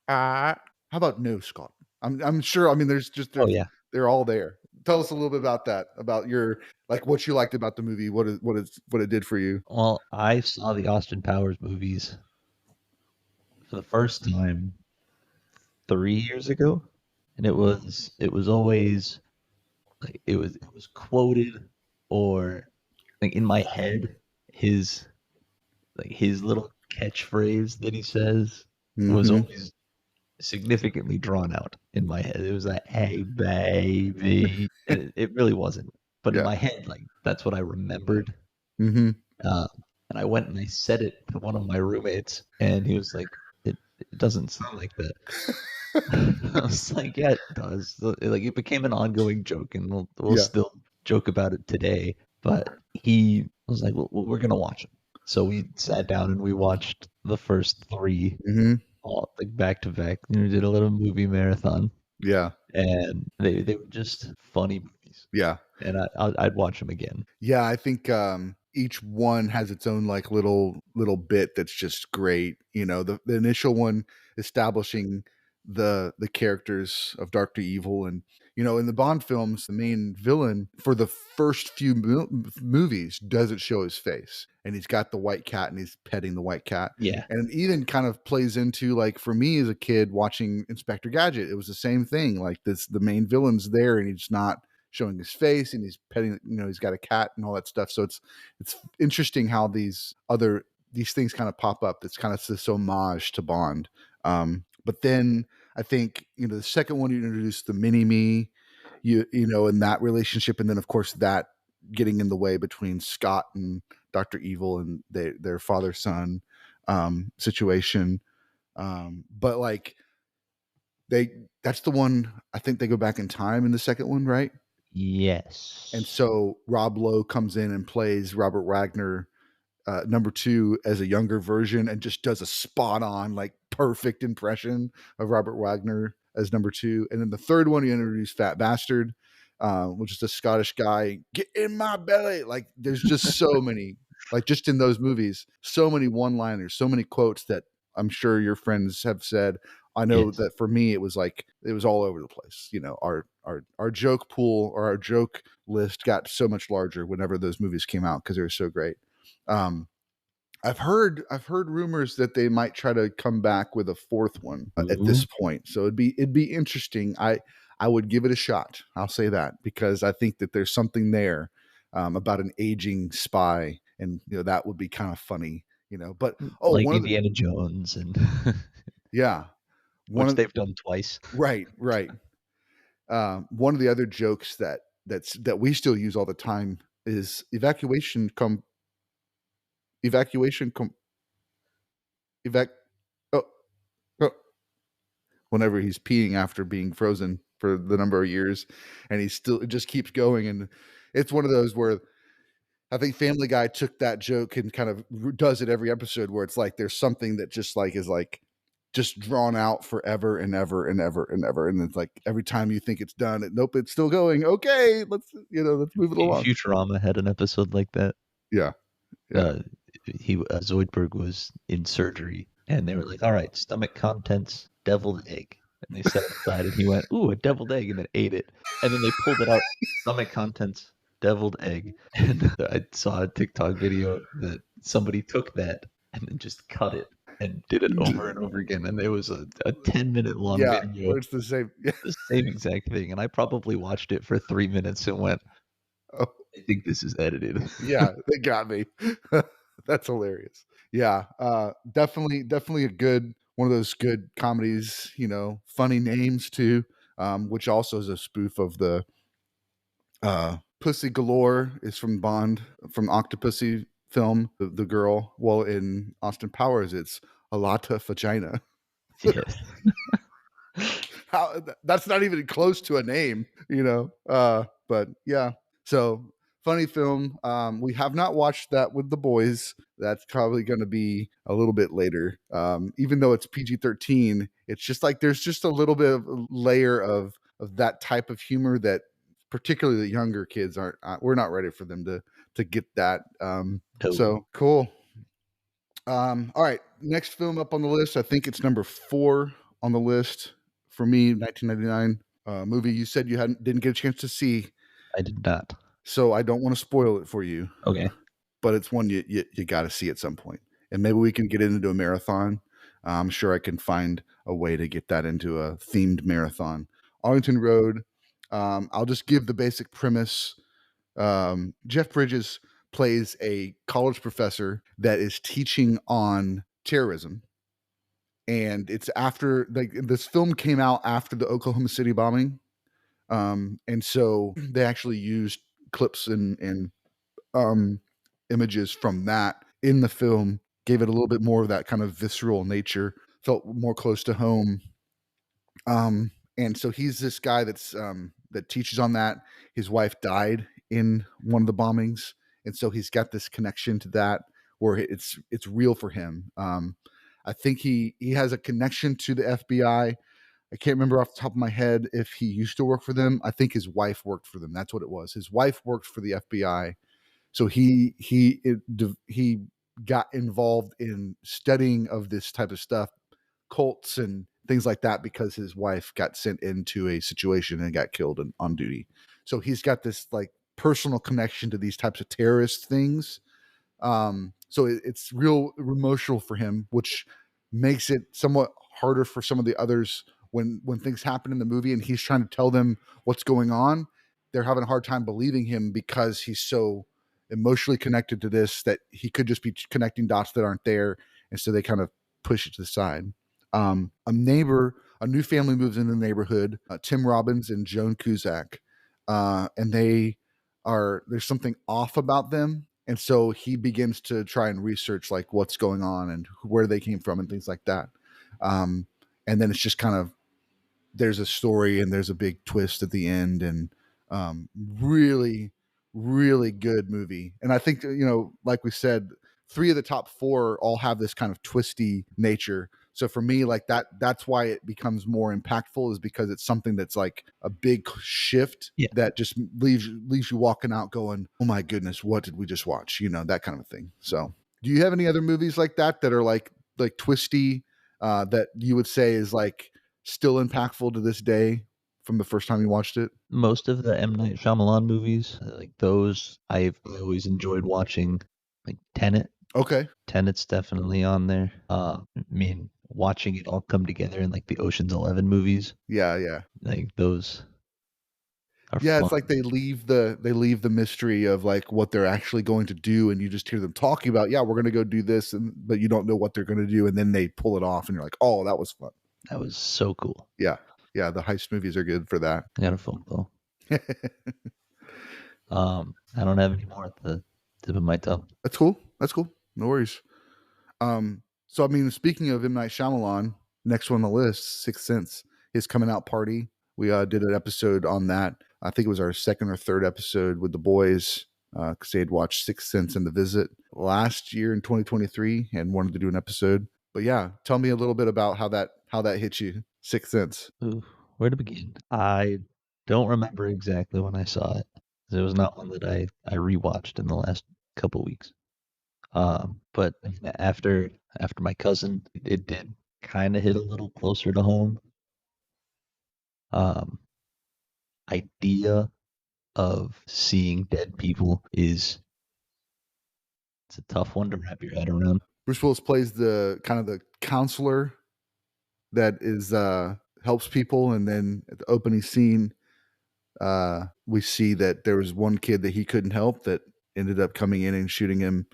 How about no, Scott? I'm sure. I mean, Oh, yeah. they're all there. Tell us a little bit about that. About your like what you liked about the movie. What it did for you. Well, I saw the Austin Powers movies for the first time 3 years ago, and it was always like it was quoted, or like in my head, his his little catchphrase that he says was Mm-hmm. always significantly drawn out in my head. It was like, "Hey, baby," and it really wasn't, but in Yeah. my head, like that's what I remembered. Mm-hmm. Uh, and I went and I said it to one of my roommates, and he was like, "It doesn't sound like that." I was like, "Yeah, it does." Like it became an ongoing joke, and we'll Yeah. still joke about it today. But he was like, "Well, we're gonna watch it." So we sat down and we watched the first three Mm-hmm. all like back to back. We did a little movie marathon, Yeah. and they were just funny movies, Yeah. and I'd watch them again. Yeah, I think each one has its own like little bit that's just great. The initial one establishing the characters of Doctor Evil, and in the Bond films, the main villain for the first few movies doesn't show his face, and he's got the white cat and he's petting the white cat, Yeah, and it even kind of plays into like for me as a kid watching Inspector Gadget, it was the same thing. Like the main villain's there and he's not showing his face and he's petting, he's got a cat and all that stuff. So it's interesting how these things kind of pop up. That's kind of this homage to Bond. But then I think the second one, you introduce the mini me, and that relationship, and then of course that getting in the way between Scott and Dr. Evil and their father son situation. But like that's the one I think they go back in time in the second one, right? And yes, so Rob Lowe comes in and plays Robert Wagner, number two, as a younger version, and just does a spot on, like perfect impression of Robert Wagner as number two. And then the third one, you introduce Fat Bastard, which is a Scottish guy. Get in my belly. Like there's just so many, like just in those movies, so many one-liners, so many quotes that I'm sure your friends have said. I know yes. that for me, it was like it was all over the place. Our joke pool or our joke list got so much larger whenever those movies came out because they were so great. Um, I've heard rumors that they might try to come back with a fourth one at Ooh, this point. So it'd be interesting. I would give it a shot. I'll say that because I think that there's something there about an aging spy, and that would be kind of funny. But like one of the Indiana Jones, and yeah, one which of they've done twice. right. One of the other jokes that we still use all the time is evacuation com evac oh, oh, whenever he's peeing after being frozen for the number of years, and it just keeps going, and it's one of those where I think Family Guy took that joke and kind of does it every episode where it's like there's something that just like is like just drawn out forever and ever and ever and ever. And it's like every time you think it's done, nope, it's still going. Okay, let's move it along. Futurama had an episode like that. Yeah, yeah. Zoidberg was in surgery, and they were like, "All right, stomach contents, deviled egg." And they set it aside, and he went, "Ooh, a deviled egg," and then ate it. And then they pulled it out, stomach contents, deviled egg. And I saw a TikTok video that somebody took that and then just cut it and did it over and over again. And it was a 10-minute long Yeah, video, where it's the same. Yeah. the same exact thing. And I probably watched it for 3 minutes and went, Oh, "I think this is edited." yeah, they got me. That's hilarious. Yeah, definitely a good one of those good comedies. Funny names too, which also is a spoof of the Pussy Galore is from Bond, from Octopussy film. The girl, well, in Austin Powers, it's Alata Vagina. Yes. That's not even close to a name, but yeah. So funny film. We have not watched that with the boys. That's probably going to be a little bit later. Even though it's PG-13, it's just like there's just a little bit of a layer of that type of humor that particularly the younger kids aren't. We're not ready for them to get that. So cool. All right, next film up on the list. I think it's number 4 on the list for me. 1999 movie. You said you didn't get a chance to see. I did not. So I don't want to spoil it for you. Okay. But it's one you got to see at some point, and maybe we can get it into a marathon. I'm sure I can find a way to get that into a themed marathon. Arlington Road. I'll just give the basic premise. Jeff Bridges plays a college professor that is teaching on terrorism. And it's after this film came out after the Oklahoma City bombing. And so they actually used clips and images from that in the film, gave it a little bit more of that kind of visceral nature, felt more close to home. And so he's this guy that teaches on that. His wife died in one of the bombings, and so he's got this connection to that where it's real for him. I think he has a connection to the FBI. I can't remember off the top of my head if he used to work for them. I think his wife worked for them. That's what it was. His wife worked for the FBI, so he got involved in studying of this type of stuff, cults and things like that, because his wife got sent into a situation and got killed on duty. So he's got this like personal connection to these types of terrorist things. So it's real emotional for him, which makes it somewhat harder for some of the others when things happen in the movie and he's trying to tell them what's going on. They're having a hard time believing him because he's so emotionally connected to this that he could just be connecting dots that aren't there. And so they kind of push it to the side. A new family moves into the neighborhood, Tim Robbins and Joan Cusack. And there's something off about them. And so he begins to try and research like what's going on and where they came from and things like that. And then it's just kind of, there's a story and there's a big twist at the end, and really, really good movie. And I think, like we said, 3 of the top 4 all have this kind of twisty nature. So for me, like that's why it becomes more impactful, is because it's something that's like a big shift that just leaves you walking out going, oh my goodness, what did we just watch? That kind of thing. So do you have any other movies like that are like twisty, that you would say is like still impactful to this day from the first time you watched it? Most of the M. Night Shyamalan movies, like those, I always enjoyed watching, like Tenet. Okay. Tenet's definitely on there. I mean, watching it all come together in like the Ocean's 11 movies. Yeah. Like those are fun. It's like they leave the mystery of like what they're actually going to do, and you just hear them talking about, yeah, we're going to go do this, but you don't know what they're going to do, and then they pull it off, and you're like, oh, that was fun. That was so cool. Yeah. The heist movies are good for that. I got a phone call. I don't have any more at the tip of my tongue. That's cool. No worries. So I mean, speaking of M. Night Shyamalan, next one on the list, Sixth Sense, his coming out party. We did an episode on that. I think it was our second or third episode with the boys, because they had watched Sixth Sense and The Visit last year in 2023 and wanted to do an episode. But yeah, tell me a little bit about how that hit you, Sixth Sense. Ooh, where to begin? I don't remember exactly when I saw it. It was not one that I rewatched in the last couple weeks. But after my cousin, it did kind of hit a little closer to home. Um, idea of seeing dead people is it's a tough one to wrap your head around. Bruce Willis plays the kind of the counselor that is helps people, and then at the opening scene, we see that there was one kid that he couldn't help that ended up coming in and shooting him.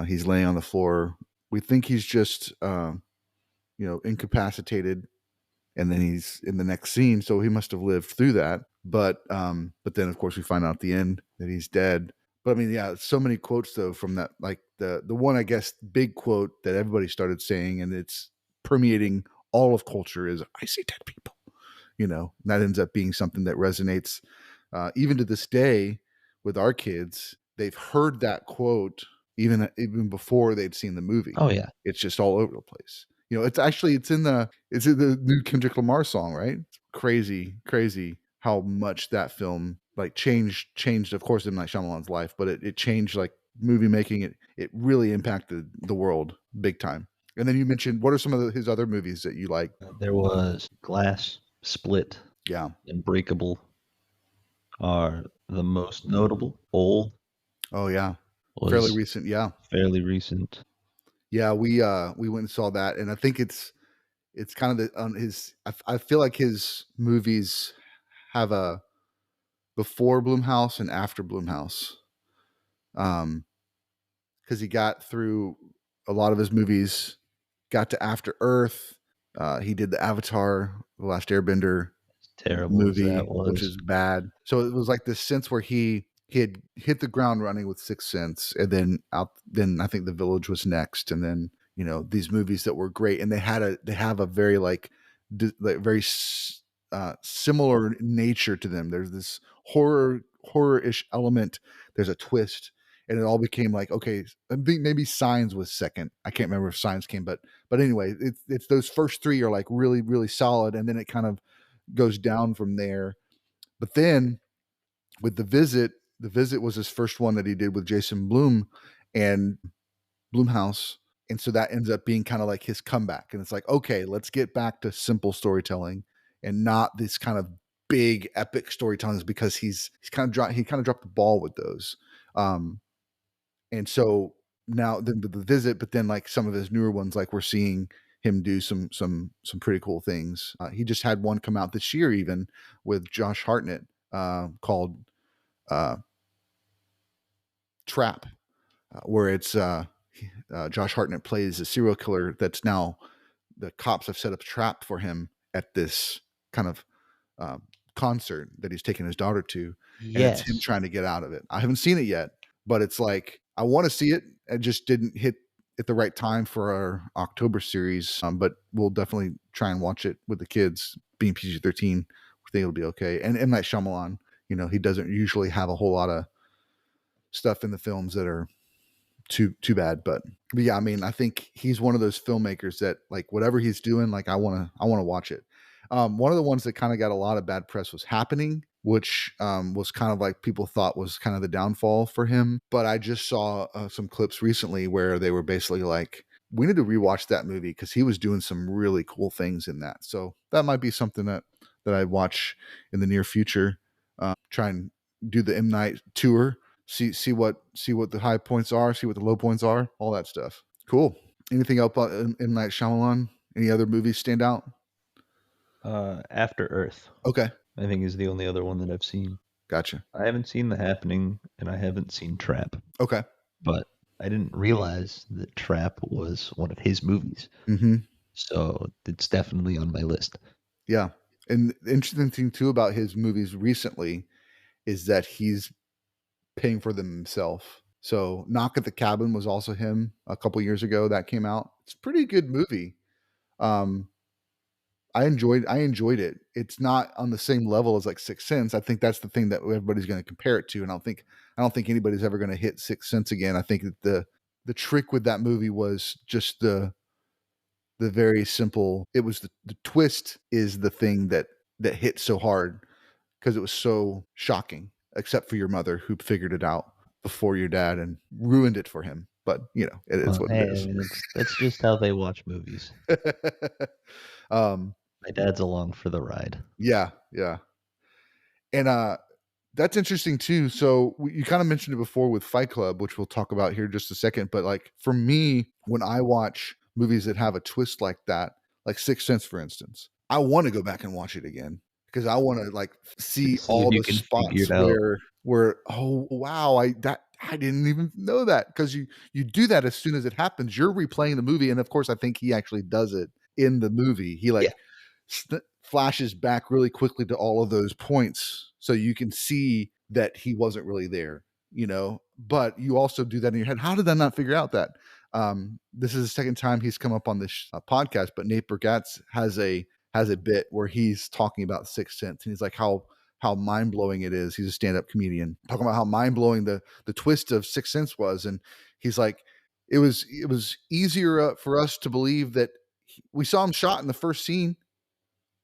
He's laying on the floor. We think he's just incapacitated, and then he's in the next scene, so he must have lived through that. But then of course we find out at the end that he's dead. But I mean, yeah, so many quotes though from that, like the one, I guess, big quote that everybody started saying, and it's permeating all of culture, is "I see dead people." That ends up being something that resonates even to this day with our kids. They've heard that quote even before they'd seen the movie. Oh yeah, It's just all over the place. It's in the new Kendrick Lamar song, right? It's crazy how much that film like changed, of course, M. Night Shyamalan's life, but it changed like movie making. It really impacted the world big time. And then you mentioned, what are some of his other movies that you like? there was Glass, Split, Yeah. and Breakable are the most notable. Old Oh yeah. Fairly was recent. Yeah. fairly recent. Yeah. We went and saw that, and I think it's kind of the on his. I feel like his movies have a before Bloomhouse and after Bloomhouse. Um, because he got through a lot of his movies, got to After Earth. He did the Avatar, The Last Airbender Terrible as that movie, which was. is bad. So it was like this sense where he had hit the ground running with Sixth Sense, and then I think The Village was next, and then these movies that were great, and they have a very like very similar nature to them. There's this horror-ish element. There's a twist, and it all became like, okay, I think maybe Signs was second. I can't remember if Signs came, but anyway, it's those first three are like really really solid, and then it kind of goes down from there. But then with the visit was his first one that he did with Jason Blum and Bloomhouse. And so that ends up being kind of like his comeback. And it's like, okay, let's get back to simple storytelling and not this kind of big epic storytelling, because he kind of dropped the ball with those. Um, and so now the visit, but then like some of his newer ones, like we're seeing him do some pretty cool things. He just had one come out this year, even with Josh Hartnett, called uh, Trap, where it's Josh Hartnett plays a serial killer that's now the cops have set up a trap for him at this kind of uh, concert that he's taking his daughter to, and it's him Yes. trying to get out of it. I haven't seen it yet, but it's like I want to see it. It just didn't hit at the right time for our October series, but we'll definitely try and watch it with the kids. Being PG-13, we think it'll be okay. And M. Night Shyamalan, he doesn't usually have a whole lot of stuff in the films that are too bad, but yeah, I mean, I think he's one of those filmmakers that like whatever he's doing, like I want to watch it. One of the ones that kind of got a lot of bad press was Happening, which was kind of like people thought was kind of the downfall for him. But I just saw some clips recently where they were basically like, we need to rewatch that movie because he was doing some really cool things in that. So that might be something that I'd watch in the near future. Try and do the M Night tour, see what the high points are, see what the low points are, all that stuff. Cool. Anything else on M. Night Shyamalan? Any other movies stand out? After Earth, Okay, I think, is the only other one that I've seen. gotcha. I haven't seen The Happening, and I haven't seen Trap, Okay. but I didn't realize that Trap was one of his movies. Mm-hmm. So it's definitely on my list. Yeah. And the interesting thing too about his movies recently is that he's paying for them himself. So Knock at the Cabin was also him a couple years ago that came out. It's a pretty good movie. Um, I enjoyed it. It's not on the same level as like Sixth Sense. I think that's the thing that everybody's going to compare it to, and I don't think anybody's ever going to hit Sixth Sense again. I think that the trick with that movie was just the the very simple. It was the twist is the thing that hit so hard because it was so shocking. Except for your mother, who figured it out before your dad and ruined it for him. But it is Well, what it hey, I is. mean, that's just how they watch movies. um, My dad's along for the ride. yeah, yeah, and that's interesting too. So you kind of mentioned it before with Fight Club, which we'll talk about here in just a second. But like for me, when I watch movies that have a twist like that, like Sixth Sense, for instance, I want to go back and watch it again because I want to like see See if all you the can figure spots it out. where oh wow, I didn't even know that, because you do that as soon as it happens. You're replaying the movie, and of course, I think he actually does it in the movie. He Yeah. like flashes back really quickly to all of those points so you can see that he wasn't really there, but you also do that in your head. How did I not figure out that? This is the second time he's come up on this podcast, but Nate Burgatz has a bit where he's talking about Sixth Sense, and he's like how mind blowing it is. He's a stand up comedian talking about how mind blowing the twist of Sixth Sense was, and he's like, it was easier for us to believe that we saw him shot in the first scene.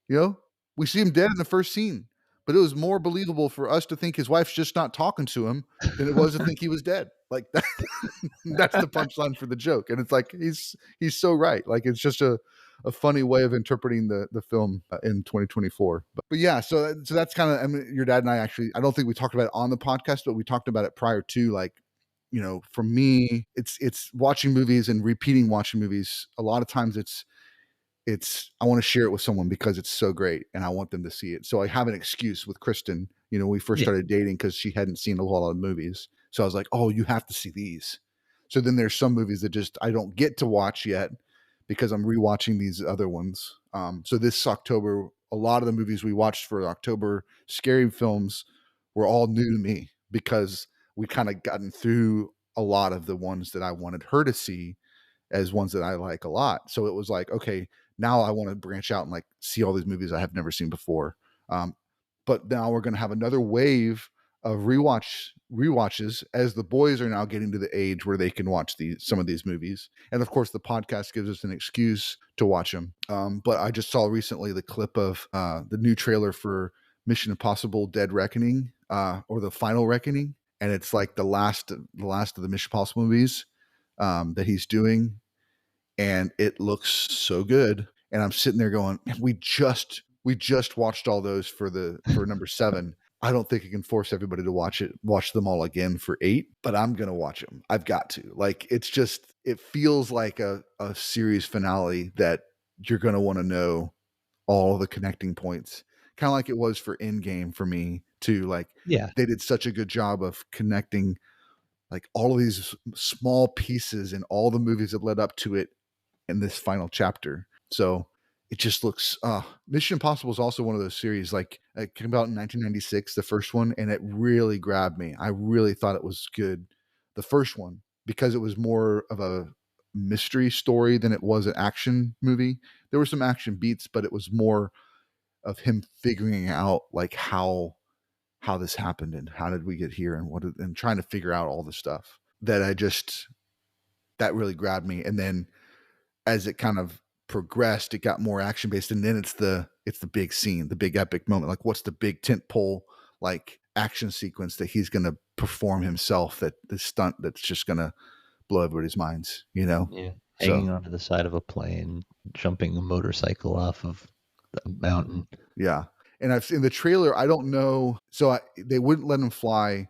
You know, we see him dead in the first scene, but it was more believable for us to think his wife's just not talking to him than it was to think he was dead. Like that, that's the punchline for the joke, and it's like he's so right. Like it's just a funny way of interpreting the film in 2024. But yeah, so that's kind of, I mean, your dad and I actually, I don't think we talked about it on the podcast, but we talked about it prior to, like, for me, it's watching movies and repeating watching movies. A lot of times I want to share it with someone because it's so great and I want them to see it. So I have an excuse with Kristen. We first Yeah. started dating because she hadn't seen a lot of movies. So I was like, oh, you have to see these. So then there's some movies that just I don't get to watch yet because I'm rewatching these other ones. So this October, a lot of the movies we watched for October scary films were all new to me because we kind of gotten through a lot of the ones that I wanted her to see as ones that I like a lot. So it was like, okay, now I want to branch out and like see all these movies I have never seen before. Um, but now we're going to have another wave of rewatches as the boys are now getting to the age where they can watch some of these movies. And of course, the podcast gives us an excuse to watch them. But I just saw recently the clip of the new trailer for Mission Impossible: Dead Reckoning, or the Final Reckoning, and it's like the last of the Mission Impossible movies that he's doing, and it looks so good. And I'm sitting there going, "Man, we just watched all those for number 7. I don't think I can force everybody to watch them all again for 8, but I'm gonna watch them. I've got to. Like, it feels like a series finale that you're gonna want to know all the connecting points, kind of like it was for Endgame for me too. Like, Yeah. they did such a good job of connecting like all of these small pieces in all the movies that led up to it in this final chapter. So it just looks Mission Impossible is also one of those series, like it came out in 1996, the first one, and it really grabbed me. I really thought it was good, the first one, because it was more of a mystery story than it was an action movie. There were some action beats, but it was more of him figuring out like how this happened and how did we get here and and trying to figure out all the stuff that really grabbed me. And then as it kind of progressed, it got more action based, and then it's the big scene, the big epic moment. Like, what's the big tent pole like action sequence that he's going to perform himself? That the stunt that's just going to blow everybody's minds. Yeah. So Hanging onto the side of a plane, jumping a motorcycle off of a mountain. yeah, and I've seen the trailer. I don't know. So they wouldn't let him fly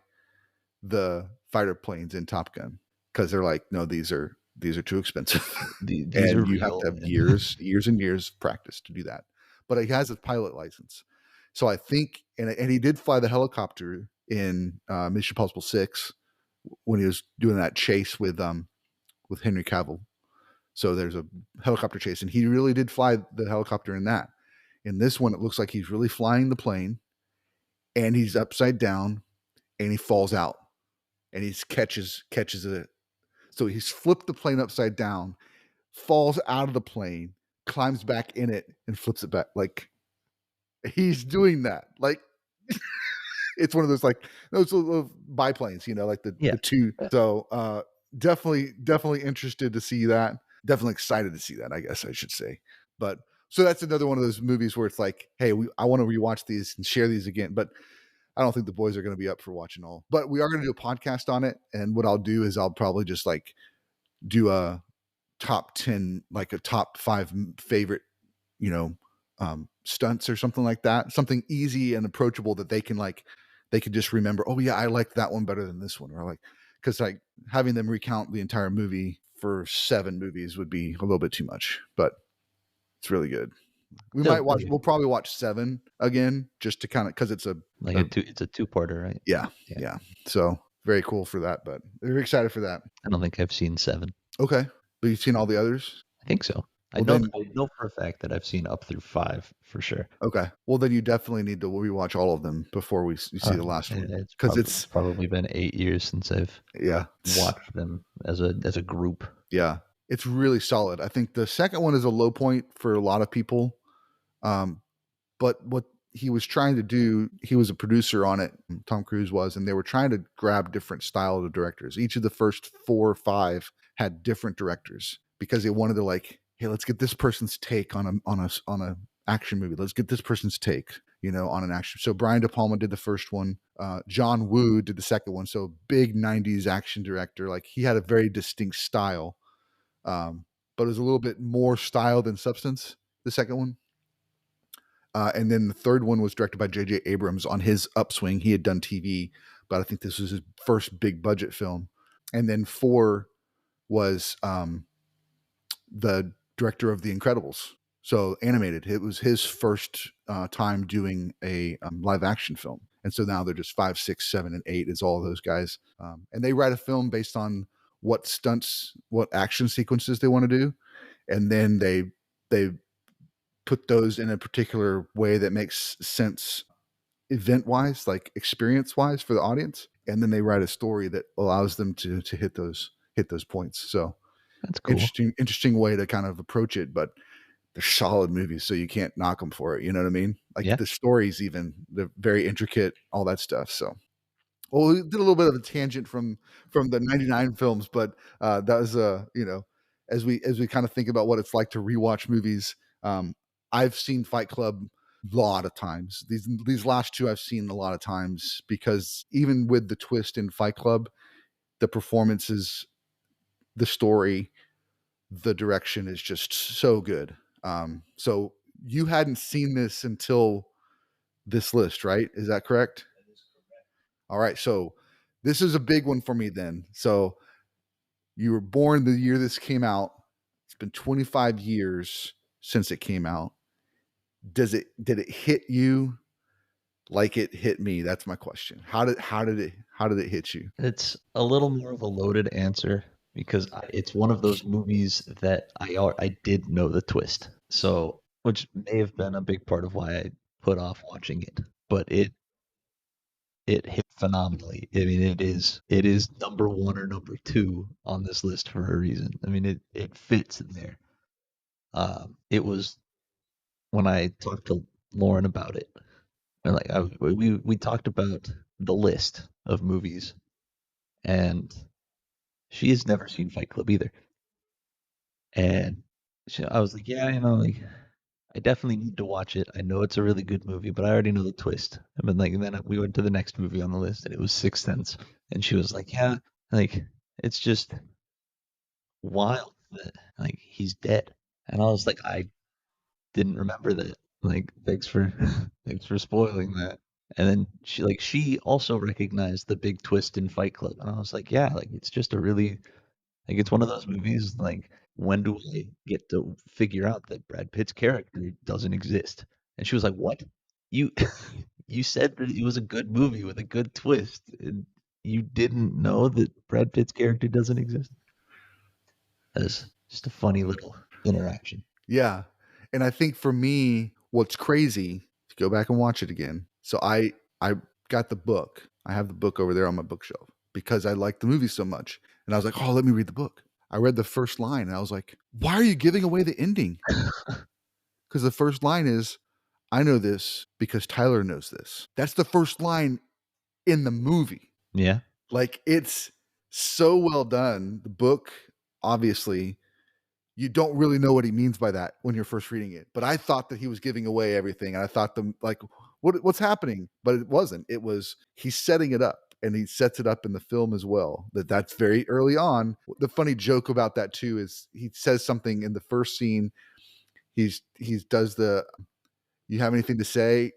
the fighter planes in Top Gun because they're like, no, these are too expensive. These are And you have real. to have And years and years of practice to do that. But he has a pilot license. So I think, and he did fly the helicopter in Mission Impossible 6 when he was doing that chase with Henry Cavill. So there's a helicopter chase, and he really did fly the helicopter in that. In this one, it looks like he's really flying the plane, and he's upside down, and he falls out, and he catches it. So he's flipped the plane upside down, falls out of the plane, climbs back in it, and flips it back. Like, he's doing that. Like, it's one of those like those little biplanes, like the yeah. two. So definitely interested to see that. definitely excited to see that, I guess I should say. But so that's another one of those movies where it's like, hey, I want to rewatch these and share these again. But I don't think the boys are going to be up for watching all. But we are going to do a podcast on it. And what I'll do is I'll probably just like do a top 10, like a top 5 favorite, you know, stunts or something like that. Something easy and approachable that they can just remember, oh yeah, I liked that one better than this one. Or like, because like having them recount the entire movie for 7 movies would be a little bit too much, but it's really good. We'll probably watch 7 again just to kind of, because it's it's a two-parter, right? Yeah. So very cool for that, but very excited for that. I don't think I've seen 7. Okay. But you've seen all the others? I think so. Well, then, I know for a fact that I've seen up through 5 for sure. okay. Well, then you definitely need to rewatch all of them before we see the last one. Because it's probably been 8 years since I've watched them as a group. Yeah. It's really solid. I think the second one is a low point for a lot of people. But what he was trying to do, he was a producer on it, Tom Cruise was, and they were trying to grab different style of directors. Each of the first 4 or 5 had different directors because they wanted to like, hey, let's get this person's take on a action movie. Let's get this person's take, on an action. So Brian De Palma did the first one. John Woo did the second one. So big 90s action director. Like he had a very distinct style. But it was a little bit more style than substance, the second one. And then the third one was directed by J.J. Abrams on his upswing. He had done TV, but I think this was his first big budget film. And then 4 was the director of The Incredibles. So animated. It was his first time doing a live action film. And so now they're just 5, 6, 7, and 8 is all those guys. And they write a film based on what stunts, what action sequences they want to do. And then they put those in a particular way that makes sense event-wise, like experience-wise for the audience. And then they write a story that allows them to hit those points. So that's cool. Interesting way to kind of approach it, but they're solid movies, so you can't knock them for it. You know what I mean? Like the stories, even they're very intricate, all that stuff. So, well, we did a little bit of a tangent from the '99 films, but that was as we kind of think about what it's like to rewatch movies. I've seen Fight Club a lot of times. These last 2 I've seen a lot of times because even with the twist in Fight Club, the performances, the story, the direction is just so good. So you hadn't seen this until this list, right? Is that correct? That is correct. All right. So this is a big one for me then. So you were born the year this came out. It's been 25 years since it came out. Did it hit you like it hit me? That's my question. How did it hit you? It's a little more of a loaded answer because it's one of those movies that I did know the twist. So, which may have been a big part of why I put off watching it. But it hit phenomenally. I mean, it is number 1 or number 2 on this list for a reason. I mean, it fits in there. It was when I talked to Lauren about it, and like we talked about the list of movies, and she has never seen Fight Club either. And I was like, yeah, like I definitely need to watch it. I know it's a really good movie, but I already know the twist. And then we went to the next movie on the list, and it was Sixth Sense. And she was like, yeah, like it's just wild that like he's dead. And I was like, I didn't remember that. Like, thanks for spoiling that. And then she also recognized the big twist in Fight Club, and I was like, yeah, like it's just a really like it's one of those movies. Like, when do I get to figure out that Brad Pitt's character doesn't exist? And she was like, what? You you said that it was a good movie with a good twist, and you didn't know that Brad Pitt's character doesn't exist? That is just a funny little interaction. Yeah. And I think for me, what's crazy, go back and watch it again. So I got the book. I have the book over there on my bookshelf because I like the movie so much. And I was like, oh, let me read the book. I read the first line and I was like, why are you giving away the ending? Because the first line is, I know this because Tyler knows this. That's the first line in the movie. Yeah. Like, it's so well done. The book, obviously, you don't really know what he means by that when you're first reading it. But I thought that he was giving away everything, and I thought like, what's happening? But it wasn't. It was he's setting it up, and he sets it up in the film as well. That's very early on. The funny joke about that too is he says something in the first scene. He does the you have anything to say?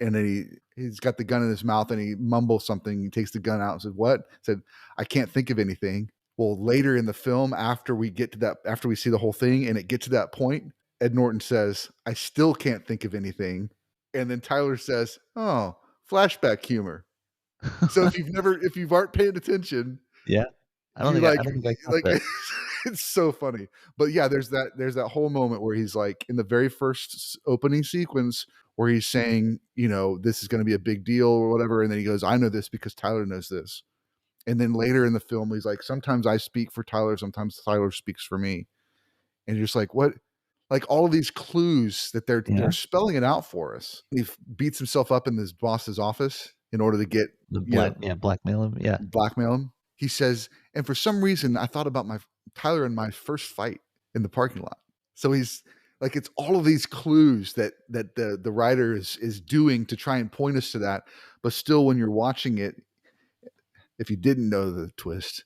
And then he's got the gun in his mouth and he mumbles something. He takes the gun out and says, "What?" Said, "I can't think of anything." Well, later in the film, after we get to that, after we see the whole thing and it gets to that point, Ed Norton says, "I still can't think of anything." And then Tyler says, "Oh, flashback humor." So if you aren't paying attention, Yeah. you I don't think I caught like that. it's so funny. But yeah, there's that whole moment where he's like in the very first opening sequence where he's saying, this is going to be a big deal or whatever, and then he goes, "I know this because Tyler knows this." And then later in the film, he's like, "Sometimes I speak for Tyler, sometimes Tyler speaks for me." And you're just like, what? Like all of these clues that they're Yeah. spelling it out for us. He beats himself up in his boss's office in order to get, The you know, blackmail him. Yeah. blackmail him. He says, and for some reason, I thought about my Tyler and my first fight in the parking lot. So he's like, it's all of these clues that the writer is doing to try and point us to that. But still, when you're watching it, if you didn't know the twist,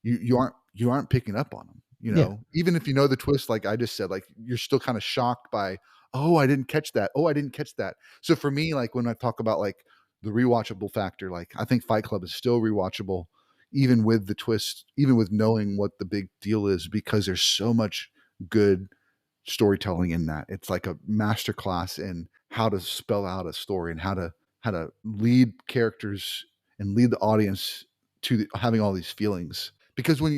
you aren't picking up on them. Yeah. Even if you know the twist, like I just said, like you're still kind of shocked by, oh, I didn't catch that. Oh, I didn't catch that. So for me, like when I talk about like the rewatchable factor, like I think Fight Club is still rewatchable, even with the twist, even with knowing what the big deal is, because there's so much good storytelling in that. It's like a masterclass in how to spell out a story and how to lead characters and lead the audience to having all these feelings. Because when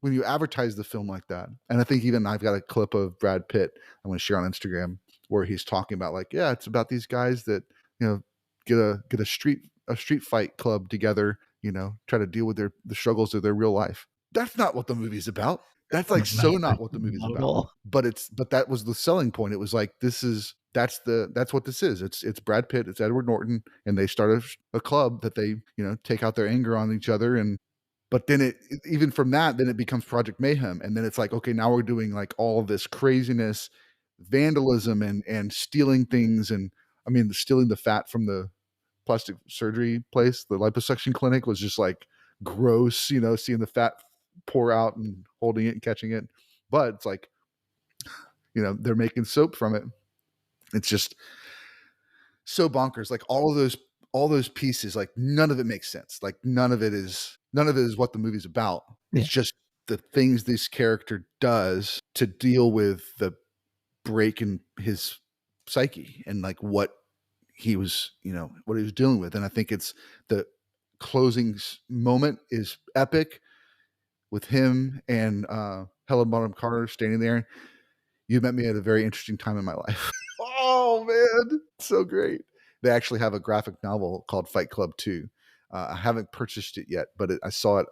you advertise the film like that, and I think even I've got a clip of Brad Pitt I'm going to share on Instagram where he's talking about like, yeah, it's about these guys that get a street fight club together, try to deal with the struggles of their real life. That's not what the movie's about. That's like so not what the movie's Not at about. all. But that was the selling point. It was like that's what this is. It's Brad Pitt, it's Edward Norton, and they start a club that they take out their anger on each other. And but then even from that, then it becomes Project Mayhem, and then it's like, okay, now we're doing like all of this craziness, vandalism, and stealing things, and I mean stealing the fat from the plastic surgery place, the liposuction clinic was just like gross, seeing the fat pour out and holding it and catching it. But it's like, they're making soap from it. It's just so bonkers. Like all those pieces, like none of it makes sense. Like none of it is what the movie's about. Yeah. It's just the things this character does to deal with the break in his psyche and like what he was dealing with. And I think it's the closing moment is epic with him and Helen Bonham Carter standing there. You met me at a very interesting time in my life. Oh man, so great. They actually have a graphic novel called Fight Club 2. I haven't purchased it yet, but I saw it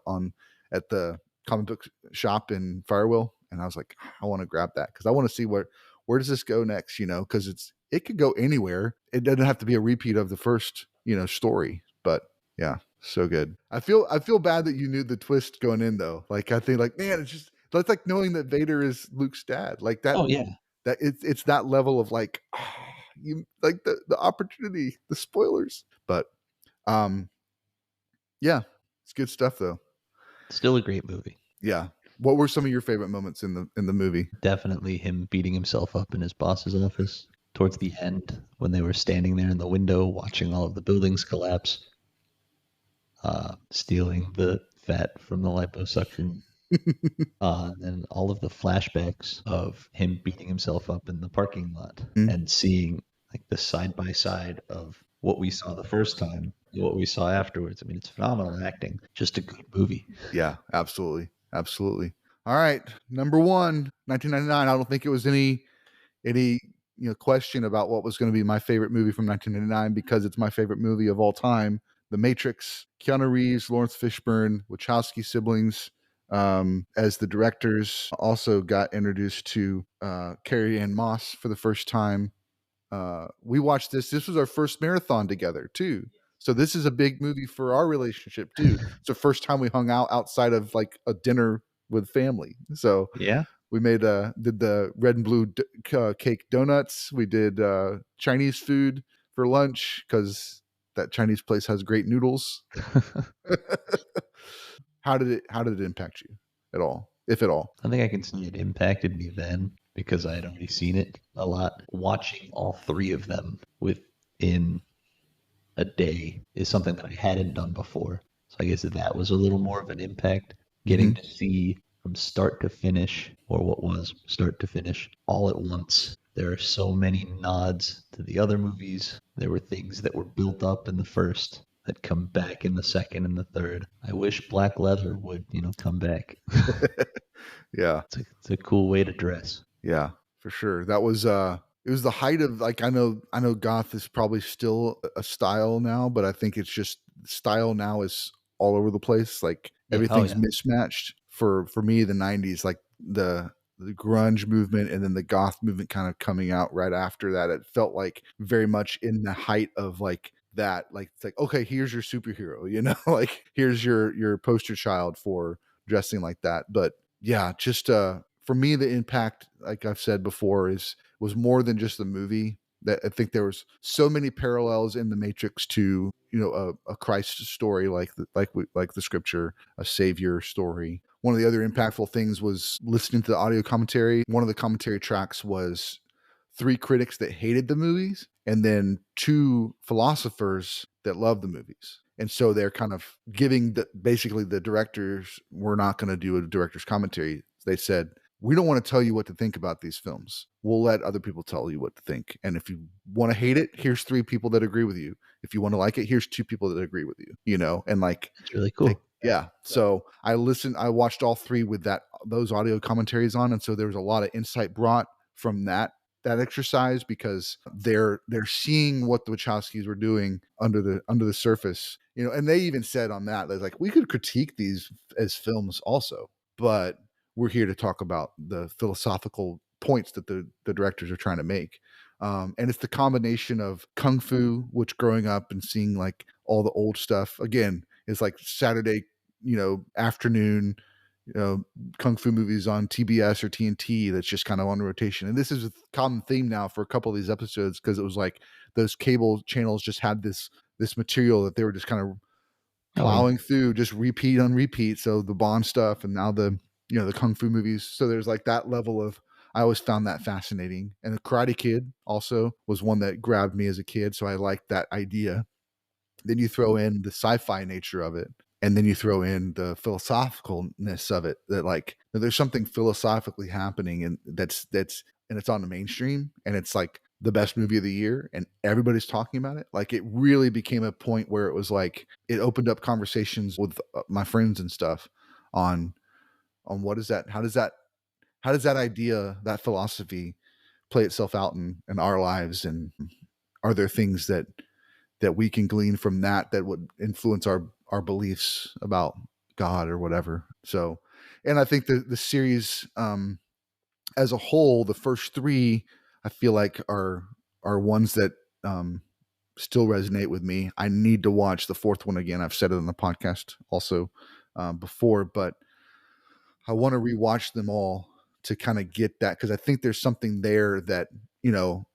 at the comic book shop in Firewheel, and I was like, I want to grab that because I want to see where does this go next, because it could go anywhere. It doesn't have to be a repeat of the first, story, but yeah, so good. I feel bad that you knew the twist going in though. Like I think like, man, that's like knowing that Vader is Luke's dad. Like that. Oh yeah. That it's that level of like, you like the opportunity, the spoilers. But yeah, it's good stuff though. Still a great movie. Yeah. What were some of your favorite moments in the movie? Definitely him beating himself up in his boss's office towards the end when they were standing there in the window watching all of the buildings collapse, stealing the fat from the liposuction, and then all of the flashbacks of him beating himself up in the parking lot and seeing like the side by side of what we saw the first time and what we saw afterwards. I mean, it's phenomenal acting. Just a good movie. Yeah, absolutely. Absolutely. All right. Number 1, 1999. I don't think it was any question about what was going to be my favorite movie from 1999 because it's my favorite movie of all time. The Matrix, Keanu Reeves, Lawrence Fishburne, Wachowski siblings as the directors. Also got introduced to Carrie Ann Moss for the first time. We watched this. This was our first marathon together too. So this is a big movie for our relationship too. It's the first time we hung out outside of like a dinner with family. So Yeah. We did the red and blue cake donuts. We did Chinese food for lunch because that Chinese place has great noodles. How did it impact you at all, if at all? I think I can see it impacted me then because I had already seen it a lot. Watching all three of them within a day is something that I hadn't done before. So I guess that was a little more of an impact. Getting to see from start to finish, or what was start to finish, all at once. There are so many nods to the other movies. There were things that were built up in the first that come back in the second and the third. I wish black leather would, come back. Yeah. It's a cool way to dress. Yeah, for sure. That was it was the height of, like, I know goth is probably still a style now, but I think it's just style now is all over the place. Like Yeah, everything's mismatched. For me, the 90s, like the grunge movement and then the goth movement kind of coming out right after that. It felt like very much in the height of like that. Like it's like, okay, here's your superhero, like here's your poster child for dressing like that. But yeah, just for me, the impact, like I've said before, was more than just the movie. That I think there was so many parallels in the Matrix to a Christ story, like the scripture, a savior story. One of the other impactful things was listening to the audio commentary. One of the commentary tracks was 3 critics that hated the movies and then 2 philosophers that loved the movies. And so they're kind of giving basically the directors, we're not going to do a director's commentary. They said, we don't want to tell you what to think about these films. We'll let other people tell you what to think. And if you want to hate it, here's 3 people that agree with you. If you want to like it, here's 2 people that agree with you, and like, it's really cool. Yeah. So I watched all 3 with those audio commentaries on. And so there was a lot of insight brought from that exercise because they're seeing what the Wachowskis were doing under the surface, and they even said on that, they're like, we could critique these as films also, but we're here to talk about the philosophical points that the directors are trying to make. And it's the combination of kung fu, which growing up and seeing like all the old stuff again is like Saturday, afternoon, kung fu movies on TBS or TNT that's just kind of on rotation. And this is a common theme now for a couple of these episodes because it was like those cable channels just had this material that they were just kind of plowing through, just repeat on repeat. So the Bond stuff and now the kung fu movies. So there's like that level of, I always found that fascinating. And the Karate Kid also was one that grabbed me as a kid. So I liked that idea. Then you throw in the sci-fi nature of it. And then you throw in the philosophicalness of it, that like there's something philosophically happening and that's and it's on the mainstream and it's like the best movie of the year and everybody's talking about it. Like it really became a point where it was like it opened up conversations with my friends and stuff on what is that? How does that idea, that philosophy play itself out in our lives? And are there things that we can glean from that would influence our beliefs about God or whatever? So, and I think the series as a whole, the first 3, I feel like are ones that still resonate with me. I need to watch the 4th one again. I've said it on the podcast also before, but I want to rewatch them all to kind of get that, because I think there's something there that, 1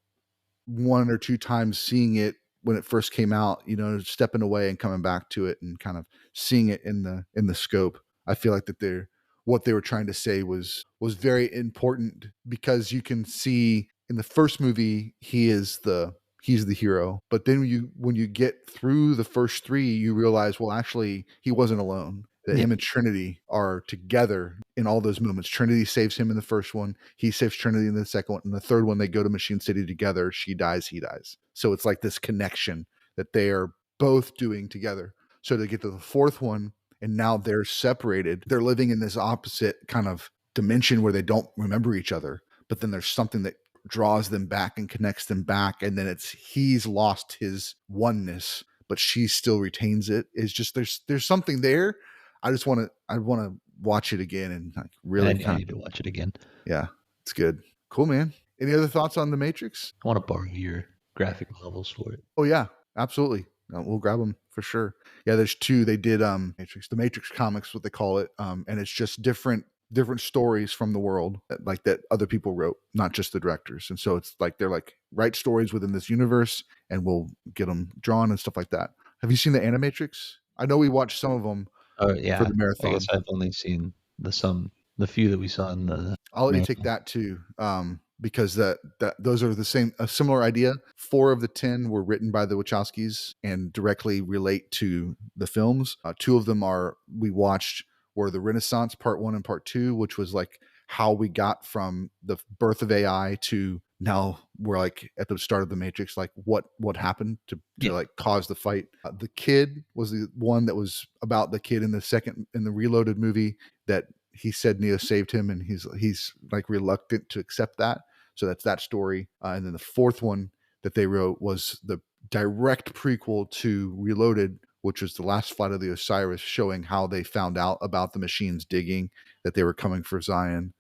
or 2 times seeing it when it first came out, stepping away and coming back to it and kind of seeing it in the scope. I feel like that what they were trying to say was very important, because you can see in the first movie, he's the hero. But then when you get through the first 3, you realize, well, actually he wasn't alone. That him and Trinity are together in all those moments. Trinity saves him in the first one. He saves Trinity in the second one. In the third one, they go to Machine City together. She dies, he dies. So it's like this connection that they are both doing together. So to get to the 4th one, and now they're separated. They're living in this opposite kind of dimension where they don't remember each other. But then there's something that draws them back and connects them back. And then he's lost his oneness, but she still retains it. It's just there's something there. I want to watch it again and like really I need to watch it again. Yeah, it's good. Cool, man. Any other thoughts on The Matrix? I want to borrow your graphic novels for it. Oh yeah, absolutely. We'll grab them for sure. Yeah, there's 2. They did the Matrix comics, what they call it, and it's just different different stories from the world like that other people wrote, not just the directors. And so it's like they're like, write stories within this universe and we'll get them drawn and stuff like that. Have you seen the Animatrix? I know we watched some of them Oh for yeah, the I guess marathon. I've only seen the few that we saw in the I'll let you take marathon. that too, because that those are the same, a similar idea. 4 of the 10 were written by the Wachowskis and directly relate to the films. 2 of them are we watched were the Renaissance Part 1 and Part 2, which was like how we got from the birth of AI to now we're like at the start of the Matrix, like what happened to Yeah, like cause the fight. The kid was the one that was about the kid in the Reloaded movie that he said Neo saved him, and he's like reluctant to accept that. So that's that story. And then the 4th one that they wrote was the direct prequel to Reloaded, which was the last flight of the Osiris, showing how they found out about the machines digging, that they were coming for Zion,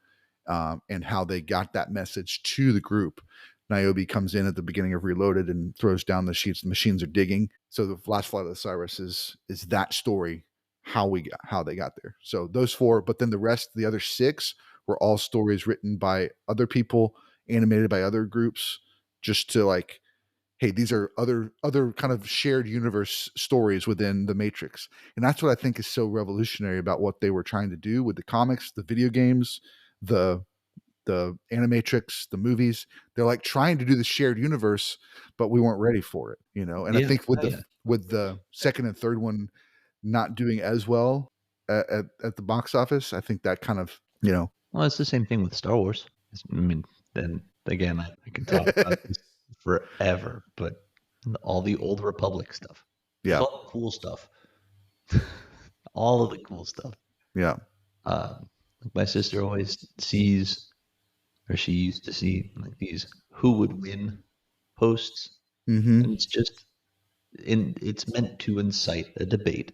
and how they got that message to the group. Niobe comes in at the beginning of Reloaded and throws down the sheets. The machines are digging. So the last flight of Osiris is that story, how they got there. So those 4, but then the other 6 were all stories written by other people, animated by other groups, just to like, hey, these are other kind of shared universe stories within the Matrix. And that's what I think is so revolutionary about what they were trying to do with the comics, the video games, the Animatrix, the movies. They're like trying to do the shared universe, but we weren't ready for it. And I yeah, think with oh, yeah. the second and third one not doing as well at the box office, I think that kind of. Well, it's the same thing with Star Wars. I mean, then again, I can talk about this forever, but all the old Republic stuff, just Yeah, all the cool stuff, all of the cool stuff. yeah. Like my sister always sees, or she used to see, like these who would win posts, Mm-hmm. and it's meant to incite a debate.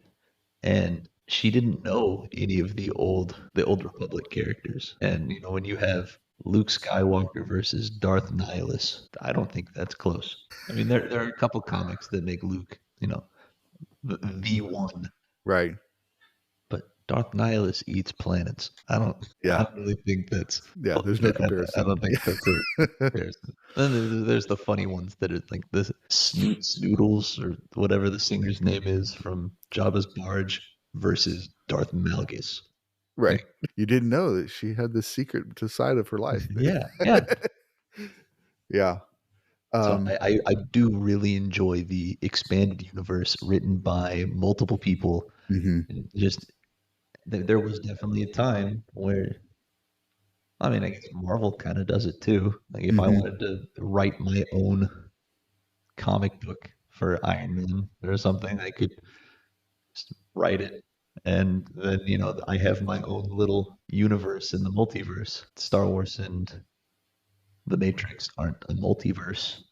And she didn't know any of the old Republic characters. And when you have Luke Skywalker versus Darth Nihilus, I don't think that's close. I mean, there are a couple comics that make Luke, the one, Right. but Darth Nihilus eats planets. I don't. I Yeah. don't really think that's. Yeah. There's no I comparison. don't think that's a Yeah. comparison. Then there's the funny ones that are like the Snoodles or whatever the singer's name is from Jabba's Barge versus Darth Malgus. Right. Like, You didn't know that she had this secret to side of her life. yeah, yeah. Yeah. So Um, I do really enjoy the expanded universe written by multiple people. mhm. And just there was definitely a time where, I mean, I guess Marvel kind of does it too. Like if I Mhm. wanted to write my own comic book for Iron Man or something, I could just write it. And then, I have my own little universe in the multiverse. Star Wars and The Matrix aren't a multiverse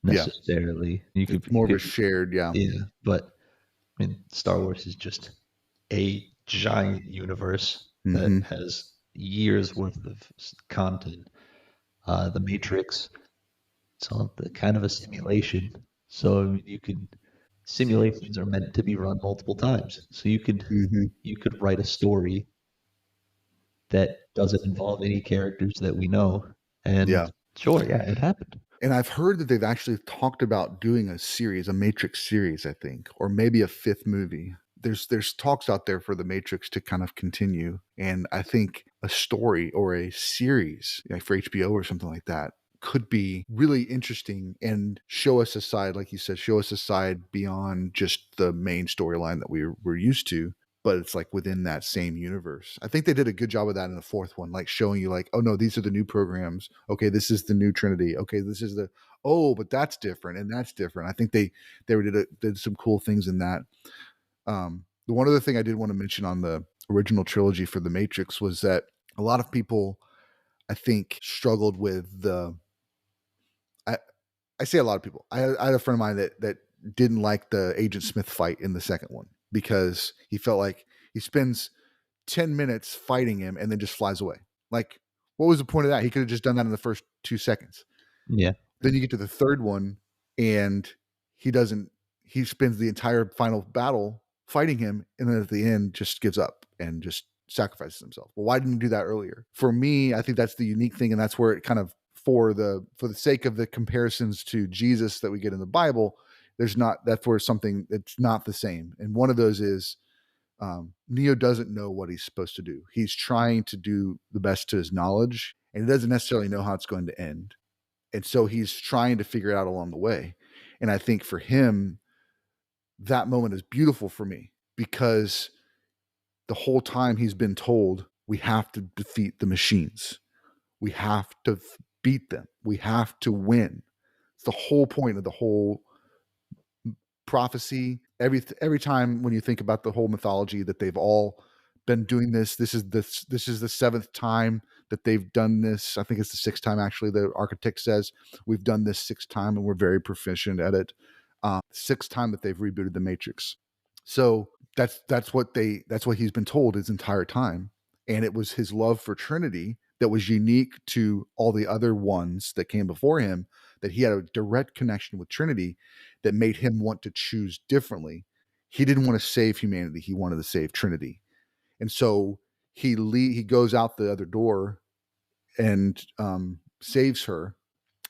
Yeah. necessarily. It's You more of a could, shared, yeah. yeah, but I mean, Star Wars is just a giant universe that Mhm. has years worth of content. The Matrix, it's all the kind of a simulation. So I mean, simulations are meant to be run multiple times. So Mhm. you could write a story that doesn't involve any characters that we know, Yeah. and sure, yeah, it happened. And I've heard that they've actually talked about doing a series, a Matrix series, I think, or maybe a 5th movie. There's talks out there for the Matrix to kind of continue, and I think a story or a series, like for HBO or something like that, could be really interesting and show us a side, like you said, show us a side beyond just the main storyline that we're used to, but it's like within that same universe. I think they did a good job of that in the 4th one, like showing you like, oh no, these are the new programs. Okay, this is the new Trinity. Okay, this is the but that's different and that's different. I think did some cool things in that. The one other thing I did want to mention on the original trilogy for the Matrix was that a lot of people, I think, struggled with the. I say a lot of people. I had a friend of mine that didn't like the Agent Smith fight in the second one because he felt like he spends 10 minutes fighting him and then just flies away. Like, what was the point of that? He could have just done that in the first 2 seconds. Yeah, Then you get to the third one and he doesn't, he spends the entire final battle fighting him and then at the end just gives up and just sacrifices himself. Well, why didn't he do that earlier? For me, I think that's the unique thing, and that's where it kind of, for the sake of the comparisons to Jesus that we get in the Bible, that's where something that's not the same. And one of those is Neo doesn't know what he's supposed to do. He's trying to do the best to his knowledge, and he doesn't necessarily know how it's going to end. And so he's trying to figure it out along the way. And I think for him, that moment is beautiful for me, because the whole time he's been told, we have to defeat the machines. We have to beat them. We have to win. It's the whole point of the whole prophecy. Every time when you think about the whole mythology, that they've all been doing this. This is the 7th time that they've done this. I think it's the 6th time, actually. The architect says we've done this 6th time and we're very proficient at it. 6th time that they've rebooted the Matrix. So that's what he's been told his entire time. And it was his love for Trinity that was unique to all the other ones that came before him, that he had a direct connection with Trinity that made him want to choose differently. He didn't want to save humanity. He wanted to save Trinity. And so he goes out the other door and saves her.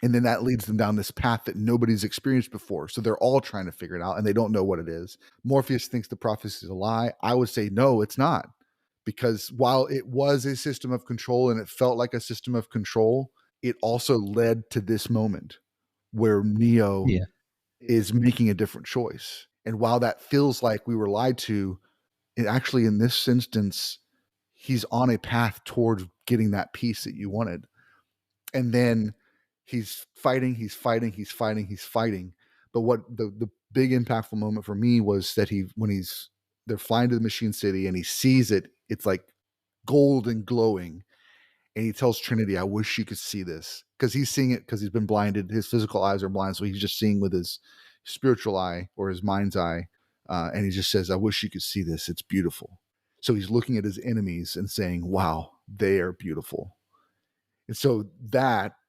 And then that leads them down this path that nobody's experienced before. So they're all trying to figure it out, and they don't know what it is. Morpheus thinks the prophecy is a lie. I would say, no, it's not. Because while it was a system of control and it felt like a system of control, it also led to this moment where Neo is making a different choice. And while that feels like we were lied to, it actually, in this instance, he's on a path towards getting that peace that you wanted. And then he's fighting. But what the big impactful moment for me was that they're flying to the machine city and he sees it. It's like gold and glowing. And he tells Trinity, I wish you could see this. Because he's seeing it because he's been blinded. His physical eyes are blind. So he's just seeing with his spiritual eye or his mind's eye. And he just says, I wish you could see this. It's beautiful. So he's looking at his enemies and saying, wow, they are beautiful. And so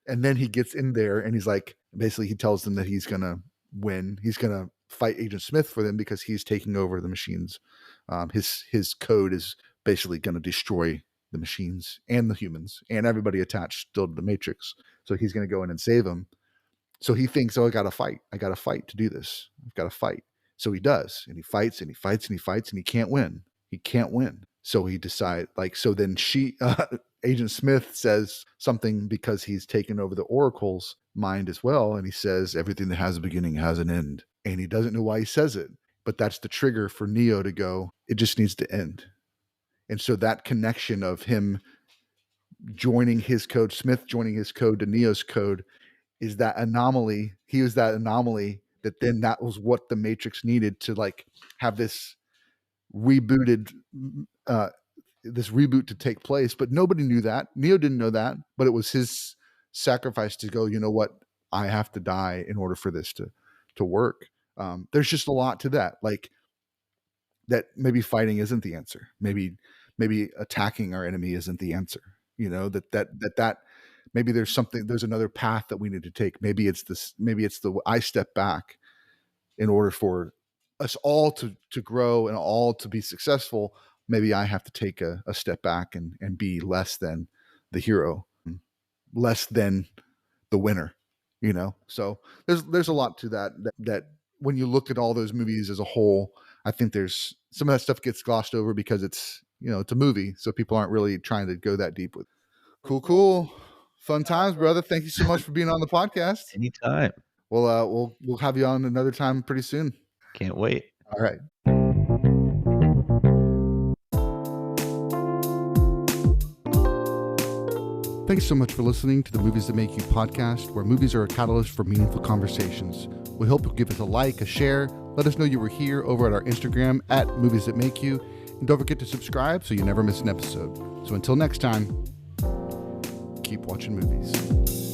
and then he gets in there and he's like, basically he tells them that he's going to win. He's going to fight Agent Smith for them because he's taking over the machines. His code is basically going to destroy the machines and the humans and everybody attached still to the Matrix. So he's going to go in and save them. So he thinks, I got to fight. I got to fight to do this. I've got to fight. So he does, and he fights and he fights and he fights and he can't win. So he decides, so then Agent Smith says something because he's taken over the Oracle's mind as well. And he says, everything that has a beginning has an end. And he doesn't know why he says it, but that's the trigger for Neo to go, it just needs to end. And so that connection of him joining his code, Smith joining his code to Neo's code, is that anomaly. He was that anomaly that was what the Matrix needed to have this rebooted, this reboot to take place. But nobody knew that. Neo didn't know that, but it was his sacrifice to go, you know what? I have to die in order for this to work. There's just a lot to that. That maybe fighting isn't the answer. Maybe attacking our enemy isn't the answer. That maybe there's another path that we need to take. Maybe it's I step back in order for us all to grow and all to be successful. Maybe I have to take a step back and be less than the hero, less than the winner, So there's a lot to that when you look at all those movies as a whole, I think there's some of that stuff gets glossed over because it's a movie. So people aren't really trying to go that deep with. Cool. Fun times, brother. Thank you so much for being on the podcast. Anytime. Well, we'll have you on another time pretty soon. Can't wait. All right. Thanks so much for listening to the Movies That Make You podcast, where movies are a catalyst for meaningful conversations. We hope you'll give us a like, a share. Let us know you were here over at our Instagram at Movies That Make You. And don't forget to subscribe so you never miss an episode. So until next time, keep watching movies.